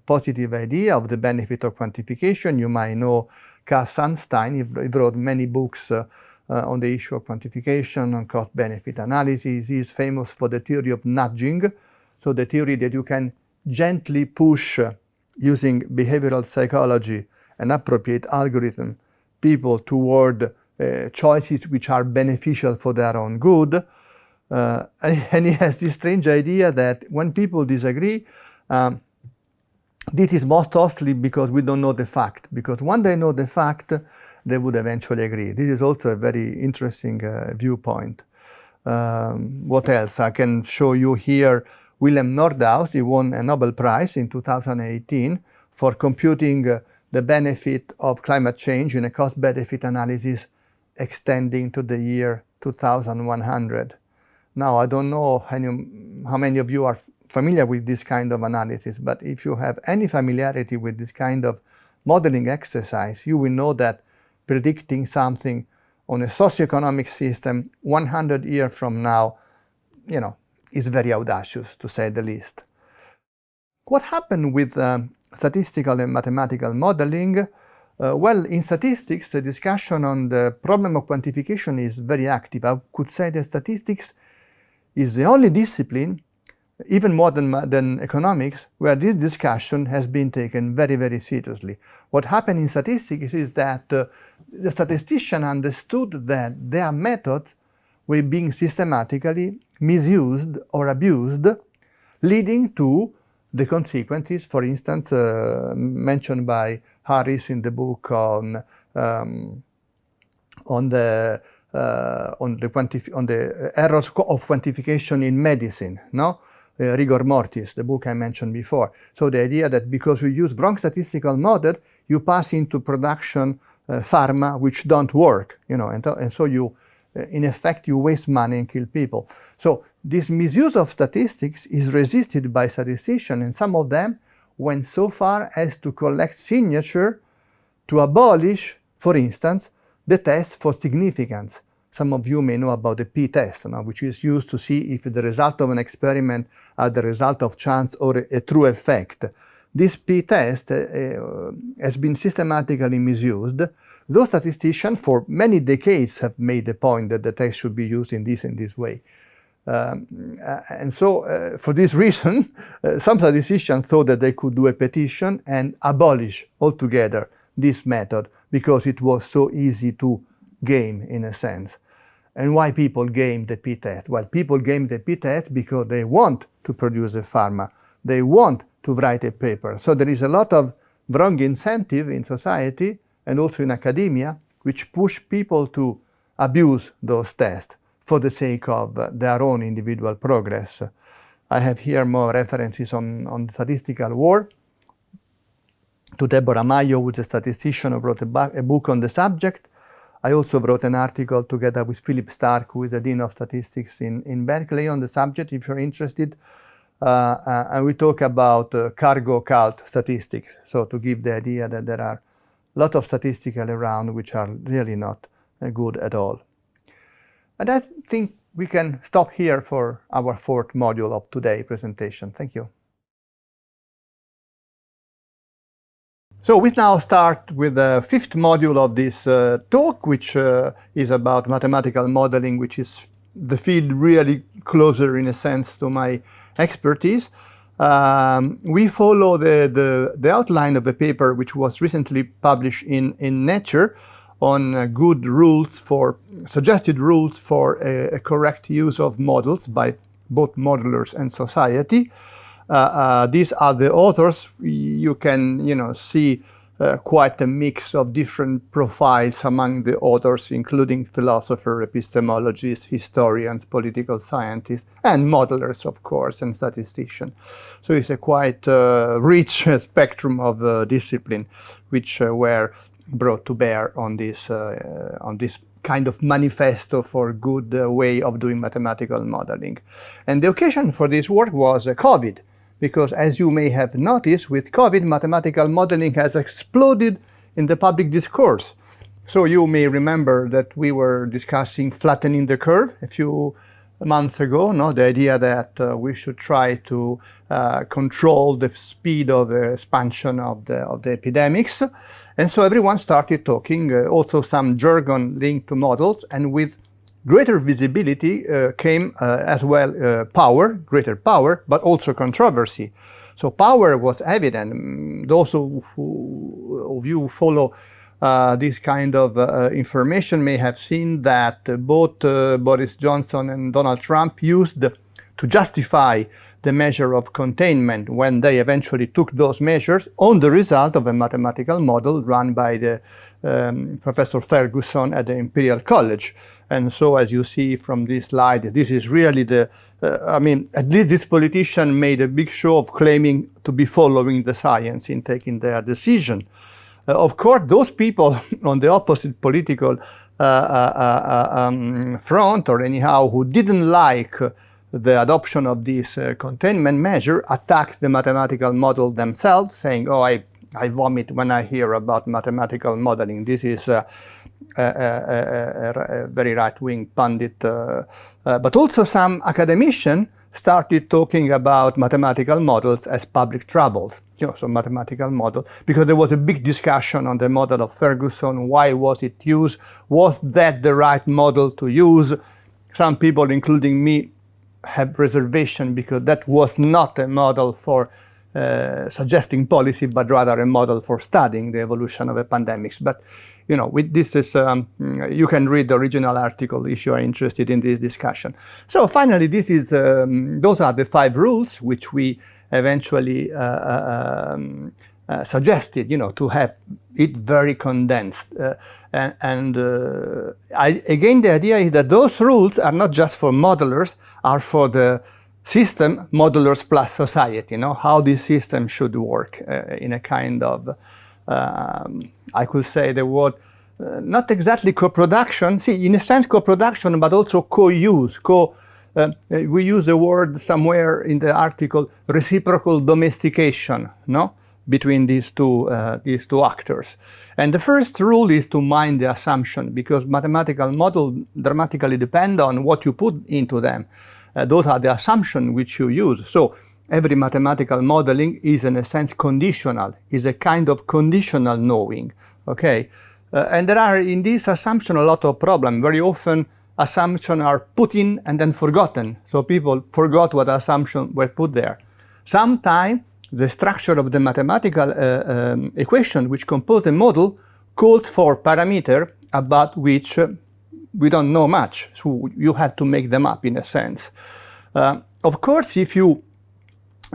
positive idea of the benefit of quantification. You might know Carl Sandstein. He wrote many books on the issue of quantification, on cost-benefit analysis. He is famous for the theory of nudging, so the theory that you can gently push, using behavioral psychology, an appropriate algorithm, people toward choices which are beneficial for their own good. And he has this strange idea that when people disagree, this is most costly because we don't know the fact. Because when they know the fact, they would eventually agree. This is also a very interesting viewpoint. What else? I can show you here Wilhelm Nordhaus. He won a Nobel Prize in 2018 for computing the benefit of climate change in a cost-benefit analysis extending to the year 2100. Now, I don't know how many of you are familiar with this kind of analysis, but if you have any familiarity with this kind of modeling exercise, you will know that predicting something on a socioeconomic system 100 years from now, is very audacious, to say the least. What happened with statistical and mathematical modeling? Well, in statistics, the discussion on the problem of quantification is very active. I could say that statistics is the only discipline, even more than economics, where this discussion has been taken very, very seriously. What happened in statistics is that the statistician understood that their methods were being systematically misused or abused, leading to the consequences, for instance, mentioned by Harris in the book on the errors of quantification in medicine, rigor mortis, the book I mentioned before. So the idea that because you use wrong statistical model, you pass into production pharma which don't work, and so you, in effect, you waste money and kill people. So this misuse of statistics is resisted by statisticians, and some of them went so far as to collect signature to abolish, for instance, the test for significance. Some of you may know about the p-test, which is used to see if the result of an experiment are the result of chance or a true effect. This p-test has been systematically misused. Those statisticians for many decades have made the point that the test should be used in this way. And so, for this reason, some statisticians thought that they could do a petition and abolish altogether this method because it was so easy to game, in a sense. And why people game the p-test? Well, people game the p-test because they want to produce a pharma. They want to write a paper. So there is a lot of wrong incentive in society and also in academia which push people to abuse those tests for the sake of their own individual progress. I have here more references on the statistical war. To Deborah Mayo, who is a statistician, who wrote a book on the subject. I also wrote an article together with Philip Stark, who is the Dean of Statistics in Berkeley, on the subject, if you're interested. And we talk about cargo cult statistics, so to give the idea that there are a lot of statistics around which are really not good at all. And I think we can stop here for our fourth module of today's presentation. Thank you. So we now start with the fifth module of this talk, which is about mathematical modeling, which is the field really closer, in a sense, to my expertise. We follow the outline of a paper which was recently published in Nature on good rules suggested rules for a correct use of models by both modelers and society. These are the authors. You can, see quite a mix of different profiles among the authors, including philosophers, epistemologists, historians, political scientists, and modelers, of course, and statisticians. So it's a quite rich spectrum of discipline which were brought to bear on this kind of manifesto for good way of doing mathematical modeling. And the occasion for this work was COVID. Because as you may have noticed, with COVID, mathematical modeling has exploded in the public discourse. So you may remember that we were discussing flattening the curve a few months ago, the idea that we should try to control the speed of expansion of the epidemics. And so everyone started talking, also some jargon linked to models, and with greater visibility came as well greater power, but also controversy. So power was evident. Those of you who follow this kind of information may have seen that both Boris Johnson and Donald Trump used to justify the measure of containment when they eventually took those measures on the result of a mathematical model run by the Professor Ferguson at the Imperial College. And so, as you see from this slide, this is really at least this politician made a big show of claiming to be following the science in taking their decision. Of course, those people on the opposite political front, or anyhow, who didn't like the adoption of this containment measure, attacked the mathematical model themselves, saying, "Oh, I vomit when I hear about mathematical modeling. This is a very right-wing pundit." But also some academicians started talking about mathematical models as public troubles. So mathematical model, because there was a big discussion on the model of Ferguson. Why was it used? Was that the right model to use? Some people, including me, have reservation because that was not a model for suggesting policy, but rather a model for studying the evolution of a pandemics. But with this is you can read the original article if you are interested in this discussion. So finally, this is those are the 5 rules which we eventually suggested, to have it very condensed. Again, the idea is that those rules are not just for modelers, are for the system, modelers plus society, how this system should work in a kind of, I could say the word, not exactly co-production, in a sense co-production, but also co-use. We use the word somewhere in the article, reciprocal domestication, between these two actors. And the first rule is to mind the assumption, because mathematical models dramatically depend on what you put into them. Those are the assumptions which you use. So every mathematical modeling is in a sense conditional, is a kind of conditional knowing, okay? And there are in this assumption a lot of problems. Very often assumptions are put in and then forgotten. So people forgot what assumptions were put there. Sometimes the structure of the mathematical equation which compose the model called for parameters about which we don't know much. So you have to make them up in a sense. Of course, if you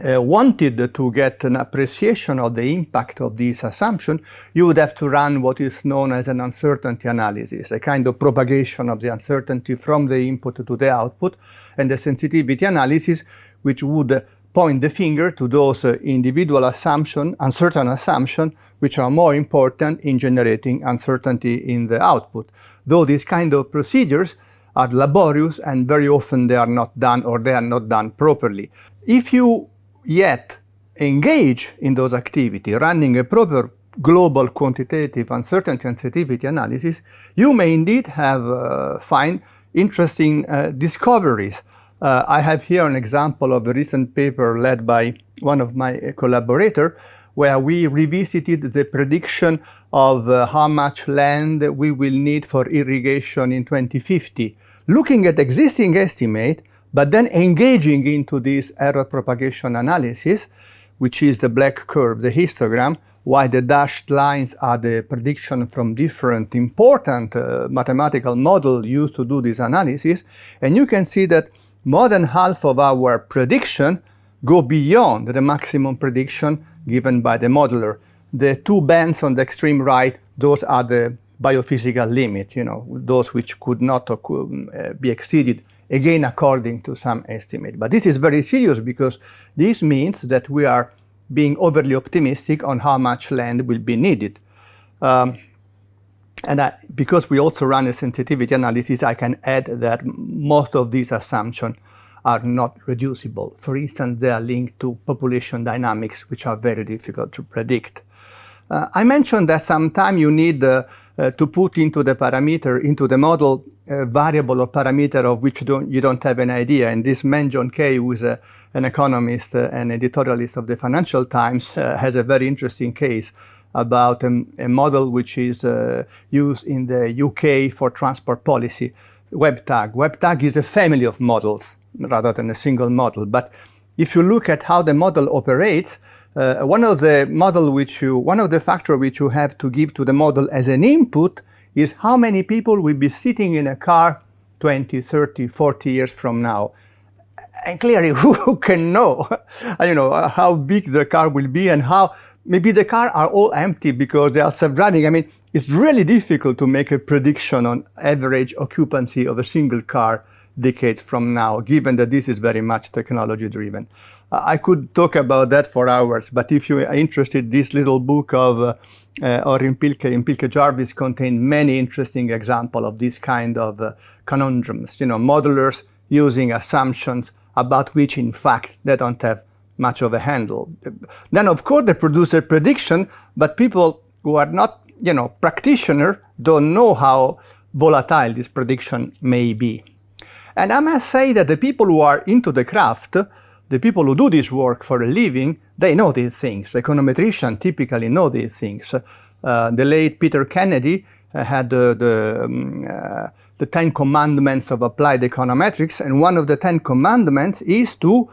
wanted to get an appreciation of the impact of this assumption, you would have to run what is known as an uncertainty analysis, a kind of propagation of the uncertainty from the input to the output, and the sensitivity analysis, which would point the finger to those individual assumptions, uncertain assumptions, which are more important in generating uncertainty in the output. Though these kind of procedures are laborious and very often they are not done, or they are not done properly. If you yet engage in those activities, running a proper global quantitative uncertainty and sensitivity analysis, you may indeed have find interesting discoveries. I have here an example of a recent paper led by one of my collaborators, where we revisited the prediction of how much land we will need for irrigation in 2050, looking at existing estimate, but then engaging into this error propagation analysis, which is the black curve, the histogram, while the dashed lines are the prediction from different important mathematical models used to do this analysis. And you can see that more than half of our prediction go beyond the maximum prediction given by the modeler. The two bands on the extreme right, those are the biophysical limit, those which could not or could, be exceeded, again according to some estimate. But this is very serious because this means that we are being overly optimistic on how much land will be needed. Because we also run a sensitivity analysis, I can add that most of these assumptions are not reducible. For instance, they are linked to population dynamics, which are very difficult to predict. I mentioned that sometimes you need to put into the model, a variable or parameter of which you don't have an idea. And this man, John Kay, who is an economist and editorialist of the Financial Times, has a very interesting case about a model which is used in the UK for transport policy, WebTag. WebTag is a family of models rather than a single model. But if you look at how the model operates, one of the factors which you have to give to the model as an input is how many people will be sitting in a car 20, 30, 40 years from now. And clearly, who can know, how big the car will be and how maybe the cars are all empty because they are self-driving. I mean, it's really difficult to make a prediction on average occupancy of a single car decades from now, given that this is very much technology-driven. I could talk about that for hours, but if you are interested, this little book of Orin Pilke Jarvis contains many interesting examples of this kind of conundrums, modelers using assumptions about which, in fact, they don't have much of a handle. Then, of course, they produce a prediction, but people who are not, practitioners don't know how volatile this prediction may be. And I must say that the people who are into the craft, the people who do this work for a living, they know these things. Econometricians typically know these things. The late Peter Kennedy had the 10 commandments of applied econometrics, and one of the 10 commandments is to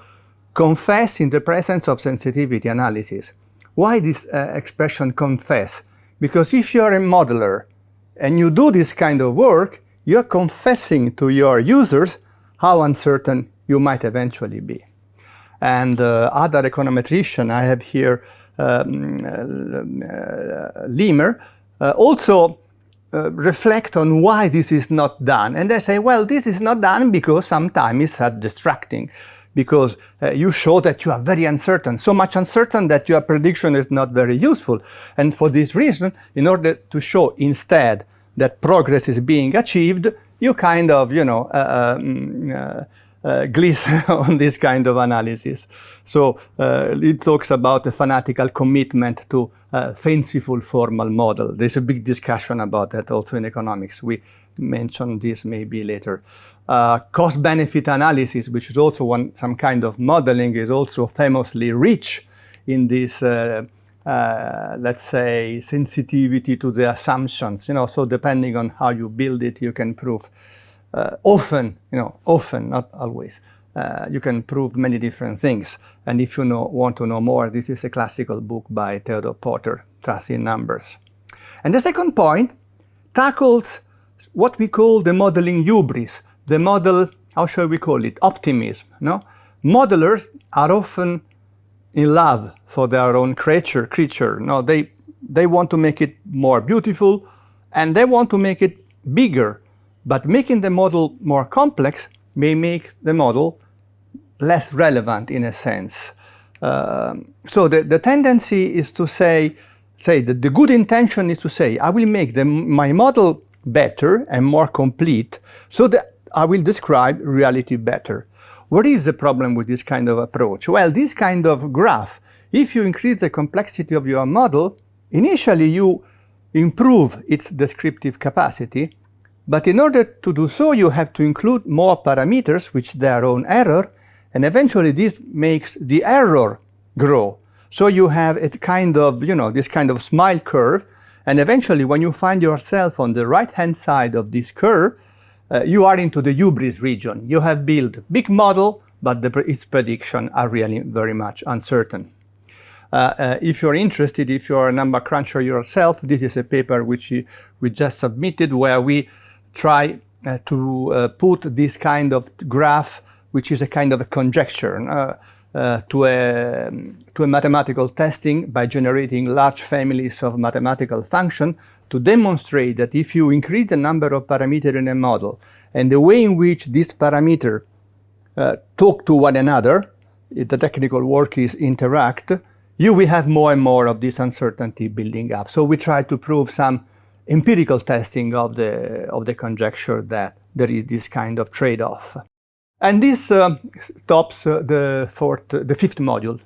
confess in the presence of sensitivity analysis. Why this expression confess? Because if you are a modeler and you do this kind of work, you're confessing to your users how uncertain you might eventually be. And other econometricians, I have here Lemmer, also reflect on why this is not done. And they say, well, this is not done because sometimes it's distracting, because you show that you are very uncertain, so much uncertain that your prediction is not very useful. And for this reason, in order to show instead that progress is being achieved, you kind of, gliss on this kind of analysis. So it talks about a fanatical commitment to fanciful formal model. There's a big discussion about that also in economics. We mention this maybe later. Cost-benefit analysis, which is also some kind of modeling, is also famously rich in this, let's say, sensitivity to the assumptions. So depending on how you build it, you can prove often, not always. You can prove many different things. And if you want to know more, this is a classical book by Theodore Porter, Trust in Numbers. And the second point tackles what we call the modeling hubris, the model, how shall we call it, optimism. Modelers are often in love for their own creature. They want to make it more beautiful and they want to make it bigger. But making the model more complex may make the model less relevant in a sense. So the tendency is to say that the good intention is to say, I will make my model better and more complete so that I will describe reality better. What is the problem with this kind of approach? Well, this kind of graph, if you increase the complexity of your model, initially you improve its descriptive capacity, but in order to do so, you have to include more parameters, which their own error, and eventually this makes the error grow. So you have a kind of, this kind of smile curve, and eventually when you find yourself on the right-hand side of this curve, you are into the hubris region. You have built a big model, but its predictions are really very much uncertain. If you're interested, if you're a number cruncher yourself, this is a paper which we just submitted where we try to put this kind of graph, which is a kind of a conjecture. to a mathematical testing by generating large families of mathematical functions to demonstrate that if you increase the number of parameters in a model and the way in which these parameters talk to one another, if the technical work is interact, you will have more and more of this uncertainty building up. So we try to prove some empirical testing of the conjecture that there is this kind of trade-off. And this stops the fifth module.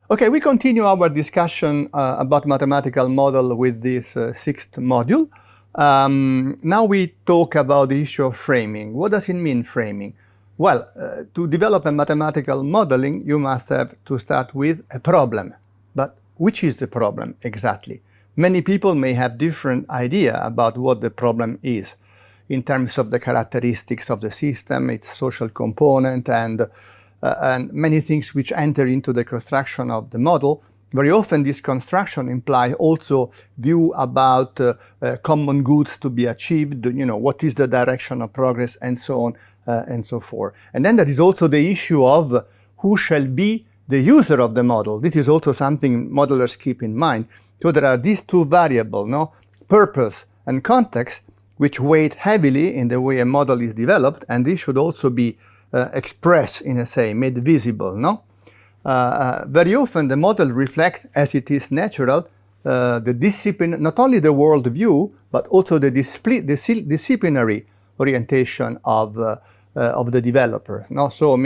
Okay, we continue our discussion about mathematical model with this sixth module. Now we talk about the issue of framing. What does it mean, framing? Well, to develop a mathematical modeling, you must have to start with a problem. But which is the problem exactly? Many people may have different idea about what the problem is in terms of the characteristics of the system, its social component, and many things which enter into the construction of the model. Very often this construction implies also view about common goods to be achieved, what is the direction of progress, and so on and so forth. And then there is also the issue of who shall be the user of the model. This is also something modelers keep in mind. So there are these two variables, purpose and context, which weigh heavily in the way a model is developed, and this should also be expressed, made visible, very often the model reflects, as it is natural, the discipline, not only the worldview, but also the disciplinary orientation of the developer. So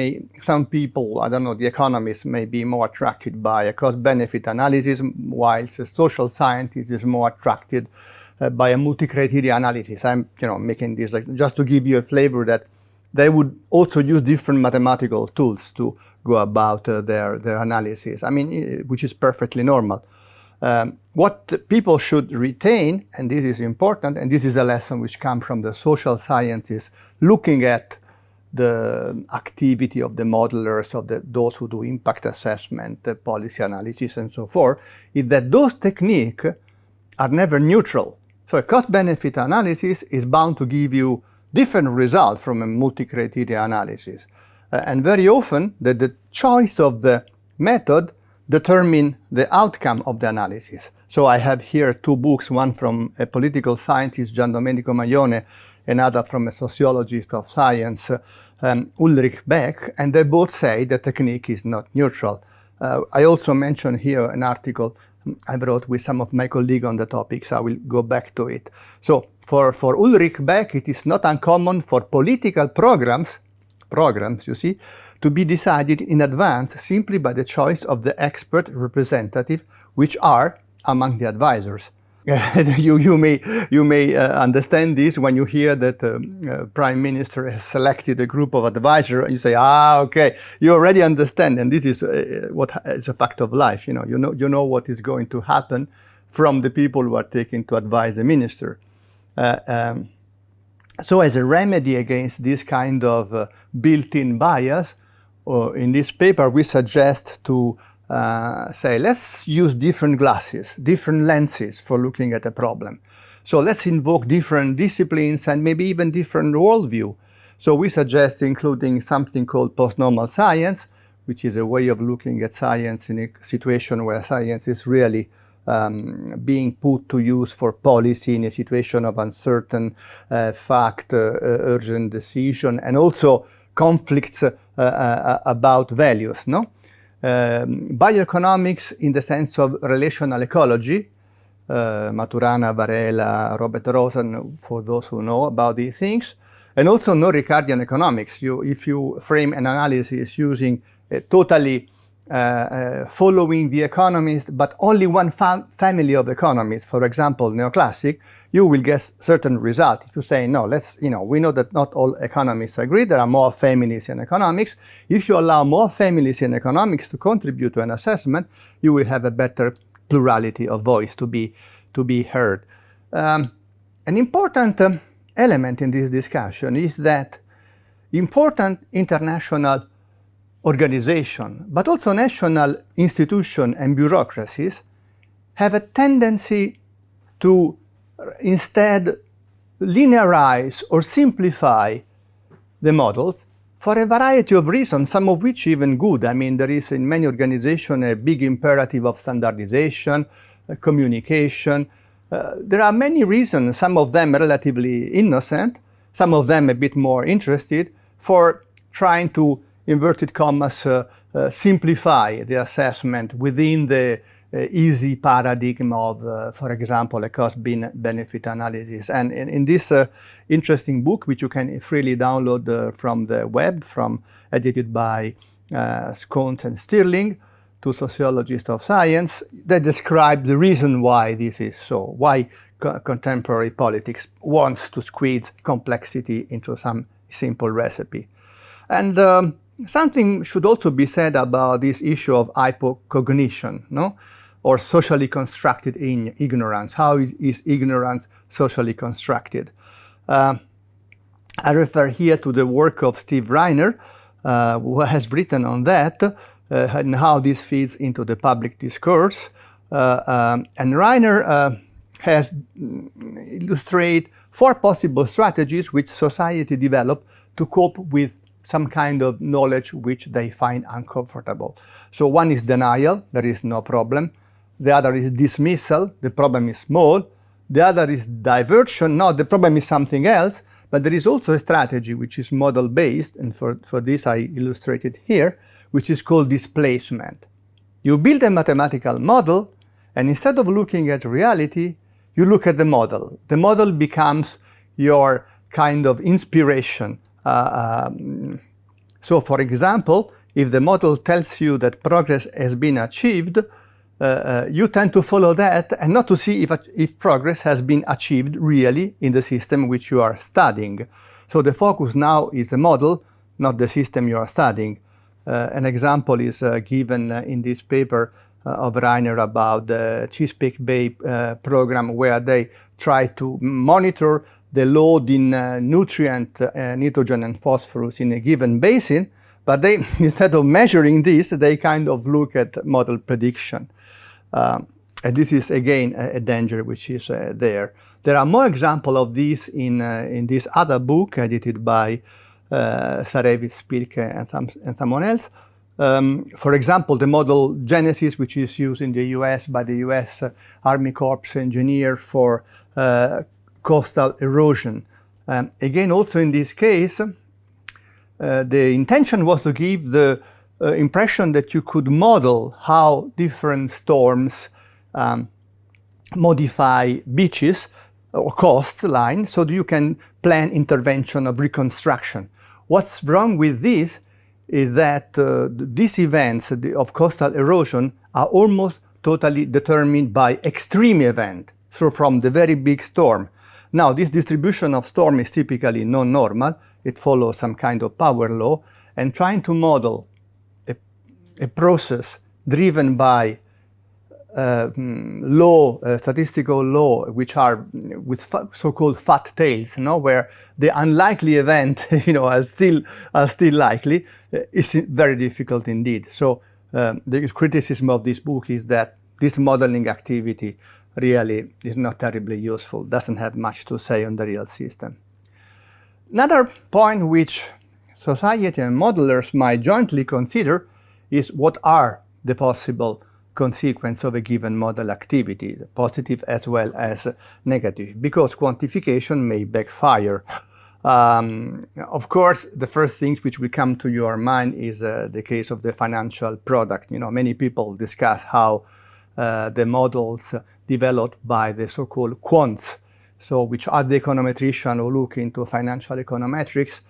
some people, the economists may be more attracted by a cost-benefit analysis, while the social scientist is more attracted by a multi-criteria analysis. I'm making this just to give you a flavor that they would also use different mathematical tools to go about their analysis, which is perfectly normal. What people should retain, and this is important, and this is a lesson which comes from the social sciences, looking at the activity of the modelers, of those who do impact assessment, policy analysis, and so forth, is that those techniques are never neutral. So a cost-benefit analysis is bound to give you different results from a multi-criteria analysis. And very often, the choice of the method determines the outcome of the analysis. So I have here two books, one from a political scientist, Gian Domenico Maione, another from a sociologist of science, Ulrich Beck, and they both say the technique is not neutral. I also mention here an article I wrote with some of my colleagues on the topic, so I will go back to it. So for Ulrich Beck, it is not uncommon for political programs, you see, to be decided in advance simply by the choice of the expert representative, which are among the advisors. You may understand this when you hear that Prime Minister has selected a group of advisors, and you say, okay, you already understand, and this is what is a fact of life. You know what is going to happen from the people who are taken to advise the minister. So as a remedy against this kind of built-in bias, in this paper we suggest to say, let's use different glasses, different lenses for looking at a problem. So let's invoke different disciplines and maybe even different worldview. So we suggest including something called post-normal science, which is a way of looking at science in a situation where science is really being put to use for policy in a situation of uncertain fact, urgent decision, and also conflicts about values, bioeconomics in the sense of relational ecology, Maturana, Varela, Robert Rosen, for those who know about these things, and also no-Ricardian economics. If you frame an analysis using totally following the economist, but only one family of economists, for example, neoclassic, you will get certain results. If you say, no, we know that not all economists agree, there are more families in economics. If you allow more families in economics to contribute to an assessment, you will have a better plurality of voice to be heard. An important element in this discussion is that important international organization, but also national institutions and bureaucracies have a tendency to instead linearize or simplify the models for a variety of reasons, some of which even good. I mean, there is in many organizations a big imperative of standardization, communication. There are many reasons, some of them relatively innocent, some of them a bit more interested, for trying to, inverted commas, simplify the assessment within the easy paradigm of, for example, a cost-benefit analysis. And in this interesting book, which you can freely download from the web, edited by Scones and Stirling, two sociologists of science, they describe the reason why this is so, why contemporary politics wants to squeeze complexity into some simple recipe. And something should also be said about this issue of hypocognition, no? Or socially constructed ignorance. How is ignorance socially constructed? I refer here to the work of Steve Reiner, who has written on that, and how this feeds into the public discourse. And Reiner has illustrated 4 possible strategies which society developed to cope with some kind of knowledge which they find uncomfortable. So one is denial, there is no problem. The other is dismissal, the problem is small. The other is diversion, no, the problem is something else. But there is also a strategy which is model-based, and for this I illustrated here, which is called displacement. You build a mathematical model, and instead of looking at reality, you look at the model. The model becomes your kind of inspiration. So, for example, if the model tells you that progress has been achieved, you tend to follow that and not to see if progress has been achieved really in the system which you are studying. So the focus now is the model, not the system you are studying. An example is given in this paper of Reiner about the Chesapeake Bay program, where they try to monitor the load in nutrient, nitrogen and phosphorus in a given basin, but they, instead of measuring this, they kind of look at model prediction. And this is again a danger which is there. There are more examples of this in this other book edited by Sarevich, Spilke, and someone else. For example, the model Genesis, which is used in the US by the US Army Corps engineer for coastal erosion. Again, also in this case, the intention was to give the impression that you could model how different storms modify beaches or coastline, so that you can plan intervention of reconstruction. What's wrong with this is that these events of coastal erosion are almost totally determined by extreme event, so from the very big storm. Now, this distribution of storm is typically non-normal. It follows some kind of power law, and trying to model a process driven by statistical law, which are with so-called fat tails, where the unlikely event, are still likely, is very difficult indeed. So the criticism of this book is that this modeling activity really is not terribly useful, doesn't have much to say on the real system. Another point which society and modelers might jointly consider is what are the possible consequences of a given model activity, positive as well as negative, because quantification may backfire. Of course, the first things which will come to your mind is the case of the financial product. Many people discuss how the models developed by the so-called quants, so which are the econometricians who look into financial econometrics.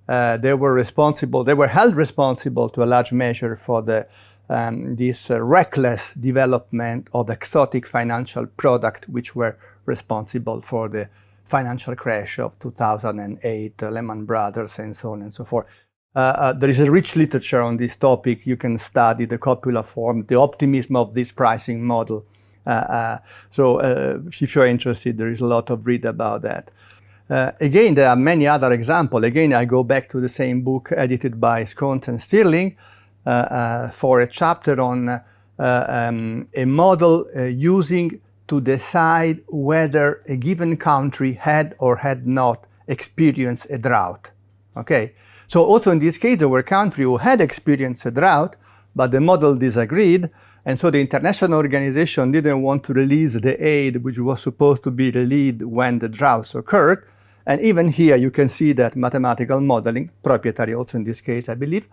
They were held responsible to a large measure for this reckless development of exotic financial products, which were responsible for the financial crash of 2008, Lehman Brothers, and so on and so forth. There is a rich literature on this topic. You can study the copula form, the optimism of this pricing model. So if you're interested, there is a lot of read about that. Again, there are many other examples. Again, I go back to the same book edited by Scones and Stirling for a chapter on a model using to decide whether a given country had or had not experienced a drought. Okay, So also in this case, there were countries who had experienced a drought, but the model disagreed, and so the international organization didn't want to release the aid which was supposed to be released when the droughts occurred. And even here you can see that mathematical modeling, proprietary also in this case, I believe,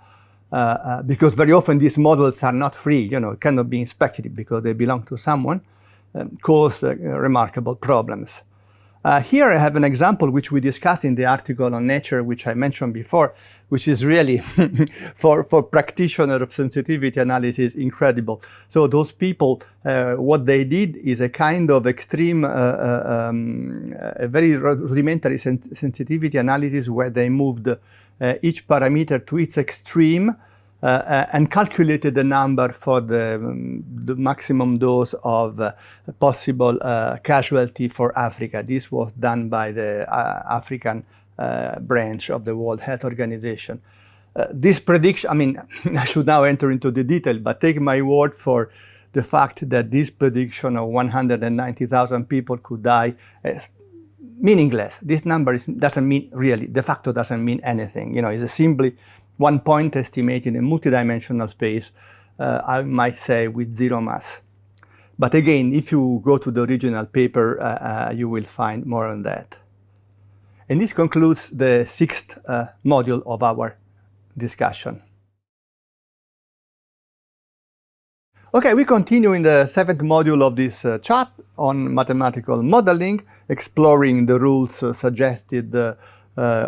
because very often these models are not free, cannot be inspected because they belong to someone, cause remarkable problems. Here I have an example which we discussed in the article on Nature, which I mentioned before, which is really, for practitioners of sensitivity analysis, incredible. So those people, what they did is a kind of extreme, a very rudimentary sensitivity analysis where they moved each parameter to its extreme, and calculated the number for the maximum dose of possible casualty for Africa. This was done by the African branch of the World Health Organization. This prediction, I mean, I should now enter into the detail, but take my word for the fact that this prediction of 190,000 people could die is meaningless. This number doesn't mean really, de facto doesn't mean anything. It's simply 1 point estimated in multidimensional space, I might say with zero mass. But again, if you go to the original paper, you will find more on that. And this concludes the 6th module of our discussion. Okay, we continue in the 7th module of this chat on mathematical modeling, exploring the rules suggested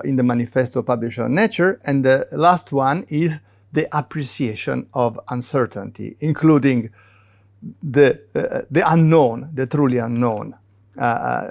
in the manifesto published on Nature, and the last one is the appreciation of uncertainty, including the unknown, the truly unknown.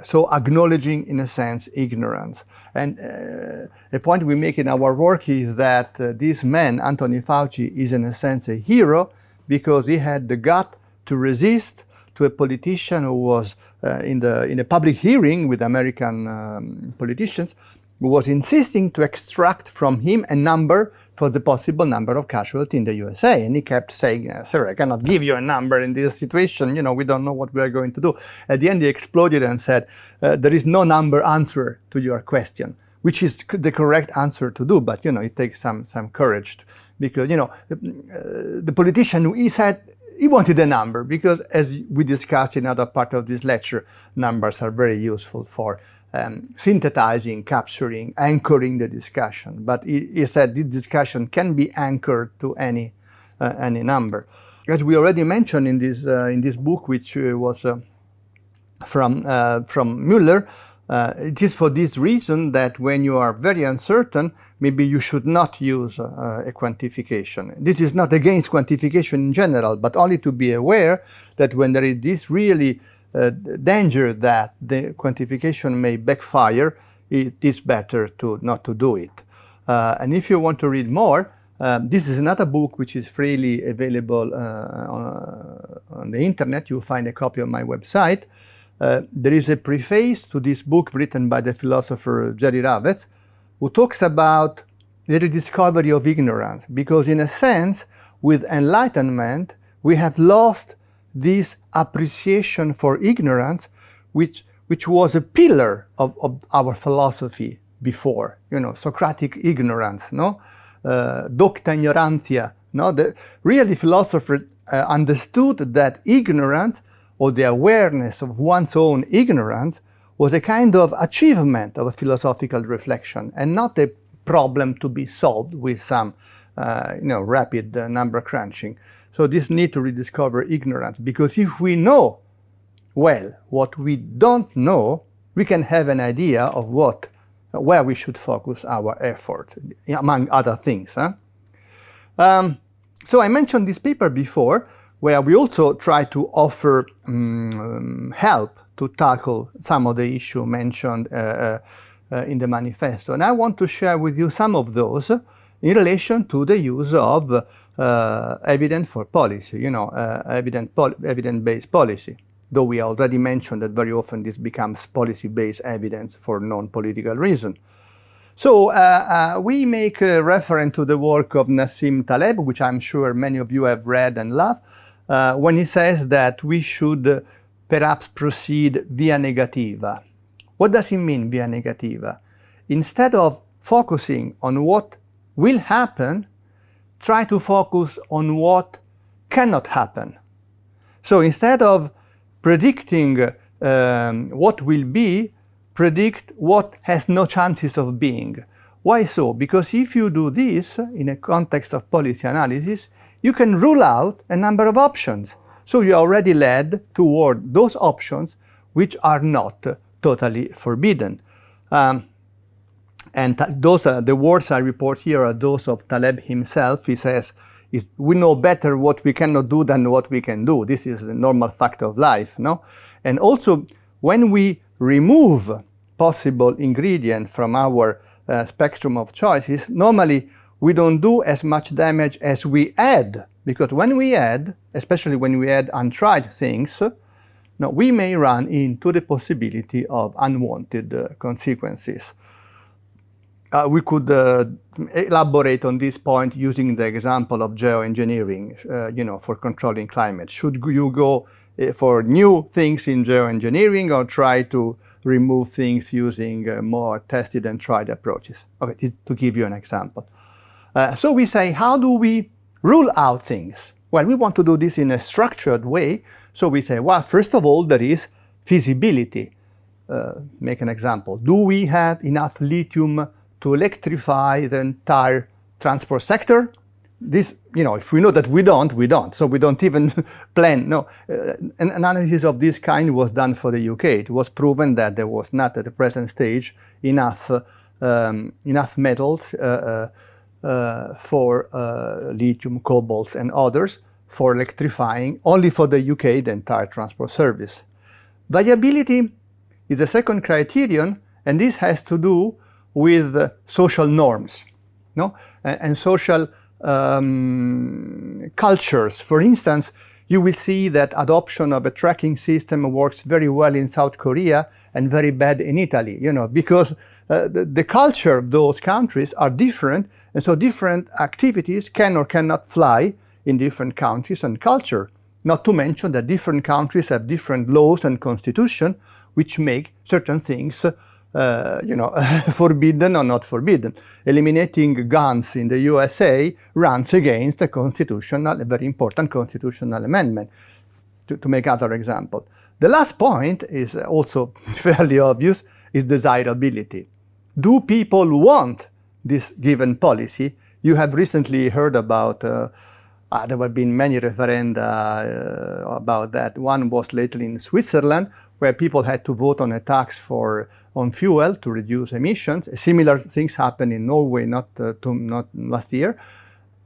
So acknowledging, in a sense, ignorance. And a point we make in our work is that this man, Anthony Fauci, is in a sense a hero because he had the gut to resist to a politician who was in a public hearing with American politicians, who was insisting to extract from him a number for the possible number of casualties in the USA. And he kept saying, sir, I cannot give you a number in this situation. We don't know what we are going to do. At the end, he exploded and said, there is no number answer to your question, which is the correct answer to do. But, it takes some courage because, the politician, he said, he wanted a number because, as we discussed in other part of this lecture, numbers are very useful for synthesizing, capturing, anchoring the discussion. But he said this discussion can be anchored to any number. As we already mentioned in this book, which was from Müller, it is for this reason that when you are very uncertain, maybe you should not use a quantification. This is not against quantification in general, but only to be aware that when there is this really danger that the quantification may backfire, it is better not to do it. And if you want to read more, this is another book which is freely available on the internet. You'll find a copy on my website. There is a preface to this book written by the philosopher Jerry Ravitz, who talks about the rediscovery of ignorance, because in a sense, with enlightenment, we have lost this appreciation for ignorance, which was a pillar of our philosophy before, Socratic ignorance, no? Docta ignorantia, no? The really philosophers understood that ignorance, or the awareness of one's own ignorance, was a kind of achievement of a philosophical reflection and not a problem to be solved with some rapid number crunching. So this need to rediscover ignorance, because if we know well what we don't know, we can have an idea of where we should focus our effort, among other things. So I mentioned this paper before, where we also try to offer help to tackle some of the issues mentioned in the manifesto. And I want to share with you some of those in relation to the use of evidence for policy, evidence-based policy. Though we already mentioned that very often this becomes policy-based evidence for non-political reasons. So we make a reference to the work of Nassim Taleb, which I'm sure many of you have read and love, when he says that we should perhaps proceed via negativa. What does he mean, via negativa? Instead of focusing on what will happen, try to focus on what cannot happen. So instead of predicting what will be, predict what has no chances of being. Why so? Because if you do this in a context of policy analysis, you can rule out a number of options. So you already led toward those options which are not totally forbidden. And those the words I report here are those of Taleb himself. He says, we know better what we cannot do than what we can do. This is the normal fact of life, no? And also, when we remove possible ingredient from our spectrum of choices, normally we don't do as much damage as we add. Because when we add, especially when we add untried things, now we may run into the possibility of unwanted consequences. We could elaborate on this point using the example of geoengineering, for controlling climate. Should you go for new things in geoengineering or try to remove things using more tested and tried approaches? Okay, this, to give you an example. So we say, how do we rule out things? Well, we want to do this in a structured way. So we say, well, first of all, there is feasibility. Make an example. Do we have enough lithium to electrify the entire transport sector? This, if we know that we don't. So we don't even plan. No, an analysis of this kind was done for the UK. It was proven that there was not at the present stage enough metals for lithium, cobalt, and others for electrifying only for the UK the entire transport service. Viability is the second criterion, and this has to do with social norms, no? And social cultures. For instance, you will see that adoption of a tracking system works very well in South Korea and very bad in Italy, because the culture of those countries are different, and so different activities can or cannot fly in different countries and culture. Not to mention that different countries have different laws and constitution, which make certain things forbidden or not forbidden. Eliminating guns in the USA runs against a very important constitutional amendment, to make other example. The last point is also fairly obvious, is desirability. Do people want this given policy? You have recently heard about, there have been many referenda about that. One was lately in Switzerland, where people had to vote on a tax on fuel to reduce emissions. Similar things happened in Norway not last year.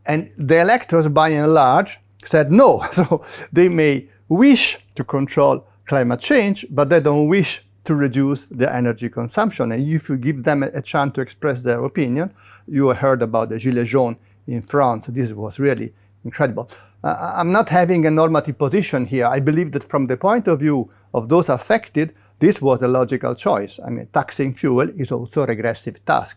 And the electors, by and large, said no. So they may wish to control climate change, but they don't wish to reduce the energy consumption. And if you give them a chance to express their opinion, you heard about the Gilets jaunes in France. This was really incredible. I'm not having a normative position here. I believe that from the point of view of those affected, this was a logical choice. I mean, taxing fuel is also a regressive tax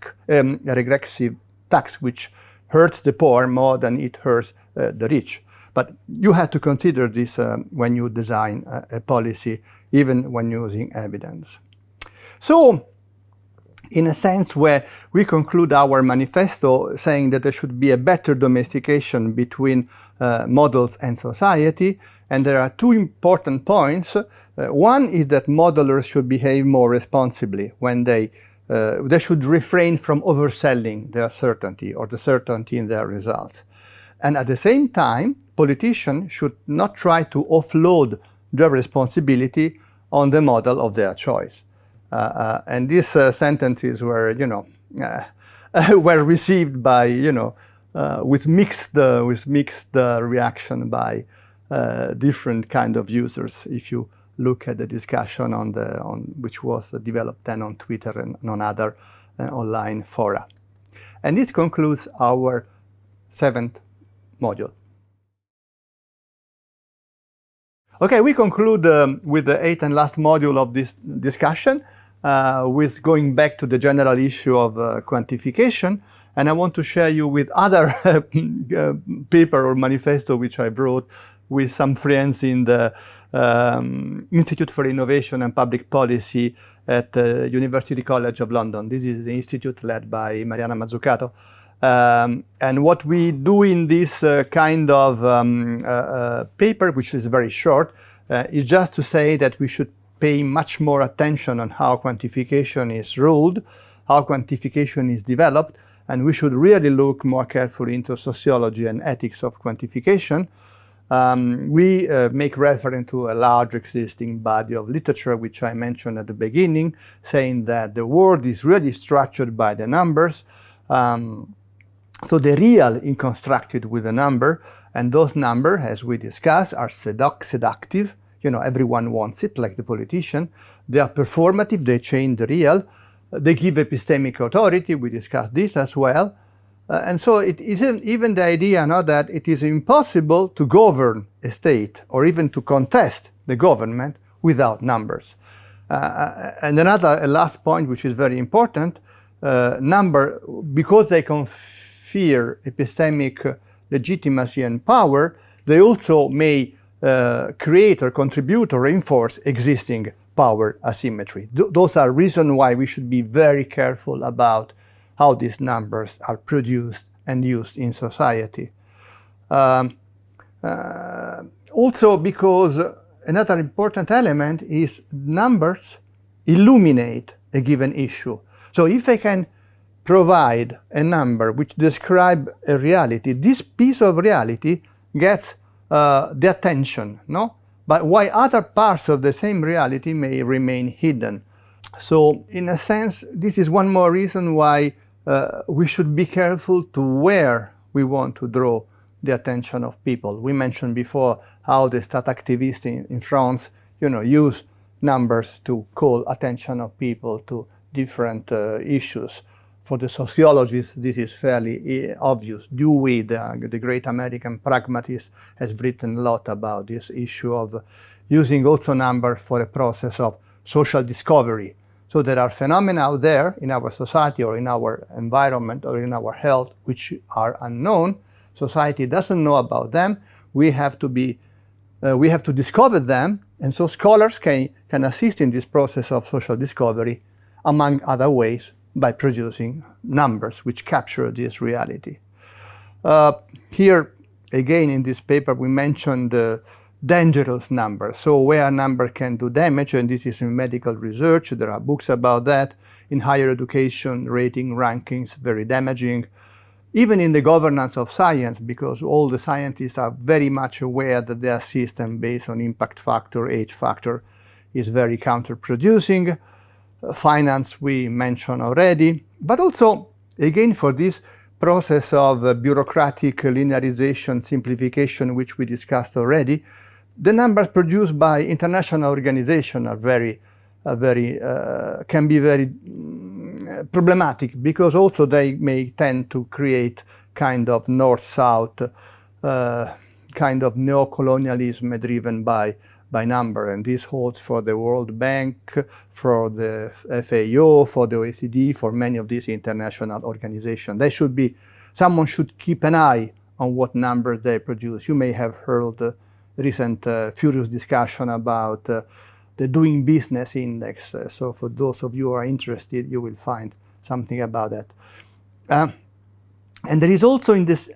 which hurts the poor more than it hurts the rich. But you have to consider this when you design a policy, even when using evidence. So, in a sense where we conclude our manifesto saying that there should be a better domestication between models and society, and there are two important points. One is that modelers should behave more responsibly when they should refrain from overselling their certainty or the certainty in their results. And at the same time, politicians should not try to offload their responsibility on the model of their choice. And these sentences were, were received by, with mixed reaction by different kind of users. If you look at the discussion on which was developed then on Twitter and on other online fora. And this concludes our 7th module. Okay, we conclude with the 8th and last module of this discussion, with going back to the general issue of quantification. And I want to share you with other paper or manifesto which I wrote with some friends in the Institute for Innovation and Public Policy at the University College of London. This is the institute led by Mariana Mazzucato. And what we do in this kind of paper, which is very short, is just to say that we should pay much more attention on how quantification is ruled, how quantification is developed, and we should really look more carefully into sociology and ethics of quantification. We make reference to a large existing body of literature, which I mentioned at the beginning, saying that the world is really structured by the numbers. So the real is constructed with a number, and those numbers, as we discussed, are seductive. You know, everyone wants it, like the politician. They are performative, they change the real. They give epistemic authority, we discussed this as well. And so it isn't even the idea now that it is impossible to govern a state or even to contest the government without numbers. And a last point, which is very important, number, because they confer epistemic legitimacy and power, they also may create or contribute or reinforce existing power asymmetry. Those are reasons why we should be very careful about how these numbers are produced and used in society. Also because another important element is numbers illuminate a given issue. So if I can provide a number which describes a reality, this piece of reality gets the attention, no? But why other parts of the same reality may remain hidden. So in a sense, this is one more reason why we should be careful to where we want to draw the attention of people. We mentioned before how the stat activists in France, use numbers to call attention of people to different issues. For the sociologists, this is fairly obvious. Dewey, the great American pragmatist, has written a lot about this issue of using also numbers for a process of social discovery. So there are phenomena out there in our society or in our environment or in our health which are unknown. Society doesn't know about them. We have to discover them, and so scholars can assist in this process of social discovery, among other ways, by producing numbers which capture this reality. Here, again, in this paper, we mentioned dangerous numbers. So where a number can do damage, and this is in medical research, there are books about that. In higher education, rating, rankings, very damaging. Even in the governance of science, because all the scientists are very much aware that their system based on impact factor, age factor, is very counterproducing. Finance we mentioned already, but also, again, for this process of bureaucratic linearization, simplification, which we discussed already, the numbers produced by international organizations can be very problematic, because also they may tend to create kind of north-south, kind of neo-colonialism driven by number, and this holds for the World Bank, for the FAO, for the OECD, for many of these international organizations. Someone should keep an eye on what numbers they produce. You may have heard recent furious discussion about the Doing Business Index. So for those of you who are interested, you will find something about that. And there is also in this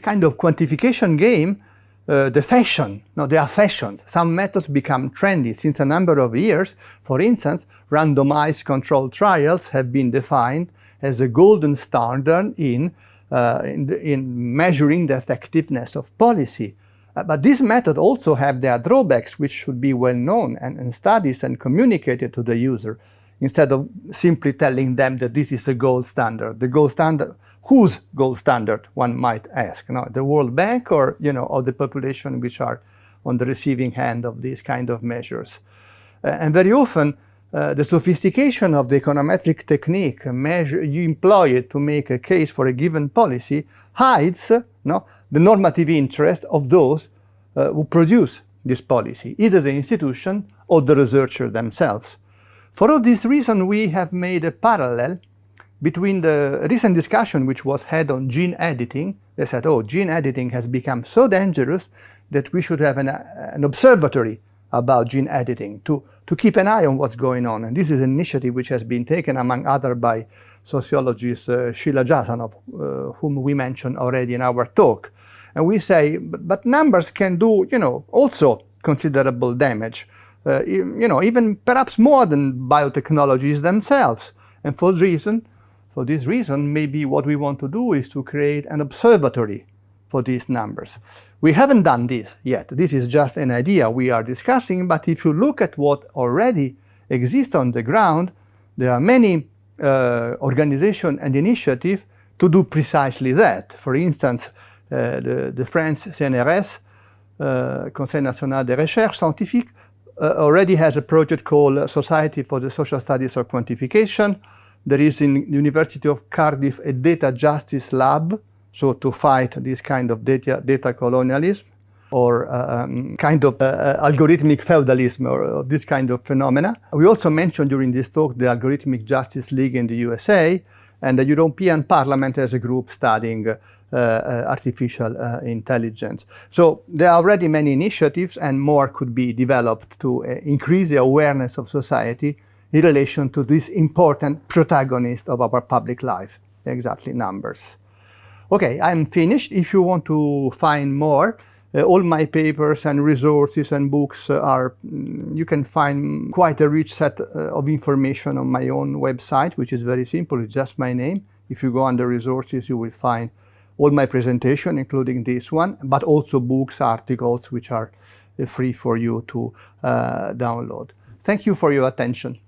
kind of quantification game, the fashion. No, there are fashions. Some methods become trendy since a number of years. For instance, randomized controlled trials have been defined as a golden standard in measuring the effectiveness of policy. But this method also have their drawbacks, which should be well known and studied and communicated to the user, instead of simply telling them that this is a gold standard. The gold standard, whose gold standard, one might ask? The World Bank or the population which are on the receiving end of these kind of measures. And very often, the sophistication of the econometric technique you employ it to make a case for a given policy hides the normative interest of those who produce this policy, either the institution or the researcher themselves. For all these reasons, we have made a parallel between the recent discussion which was had on gene editing. They said, gene editing has become so dangerous that we should have an observatory about gene editing to keep an eye on what's going on. And this is an initiative which has been taken, among others, by sociologist Sheila Jasanoff, whom we mentioned already in our talk. And we say, but numbers can do, also considerable damage, even perhaps more than biotechnologies themselves. And for this reason, maybe what we want to do is to create an observatory for these numbers. We haven't done this yet. This is just an idea we are discussing, but if you look at what already exists on the ground, there are many organizations and initiatives to do precisely that. For instance, the French CNRS, Conseil National de Recherche Scientifique, already has a project called Society for the Social Studies of Quantification. There is in the University of Cardiff a data justice lab, so to fight this kind of data colonialism or kind of algorithmic feudalism or this kind of phenomena. We also mentioned during this talk the Algorithmic Justice League in the USA and the European Parliament as a group studying artificial intelligence. So there are already many initiatives and more could be developed to increase the awareness of society in relation to this important protagonist of our public life, exactly numbers. Okay, I'm finished. If you want to find more, all my papers and resources and books you can find quite a rich set of information on my own website, which is very simple, it's just my name. If you go under resources, you will find all my presentation, including this one, but also books, articles, which are free for you to download. Thank you for your attention.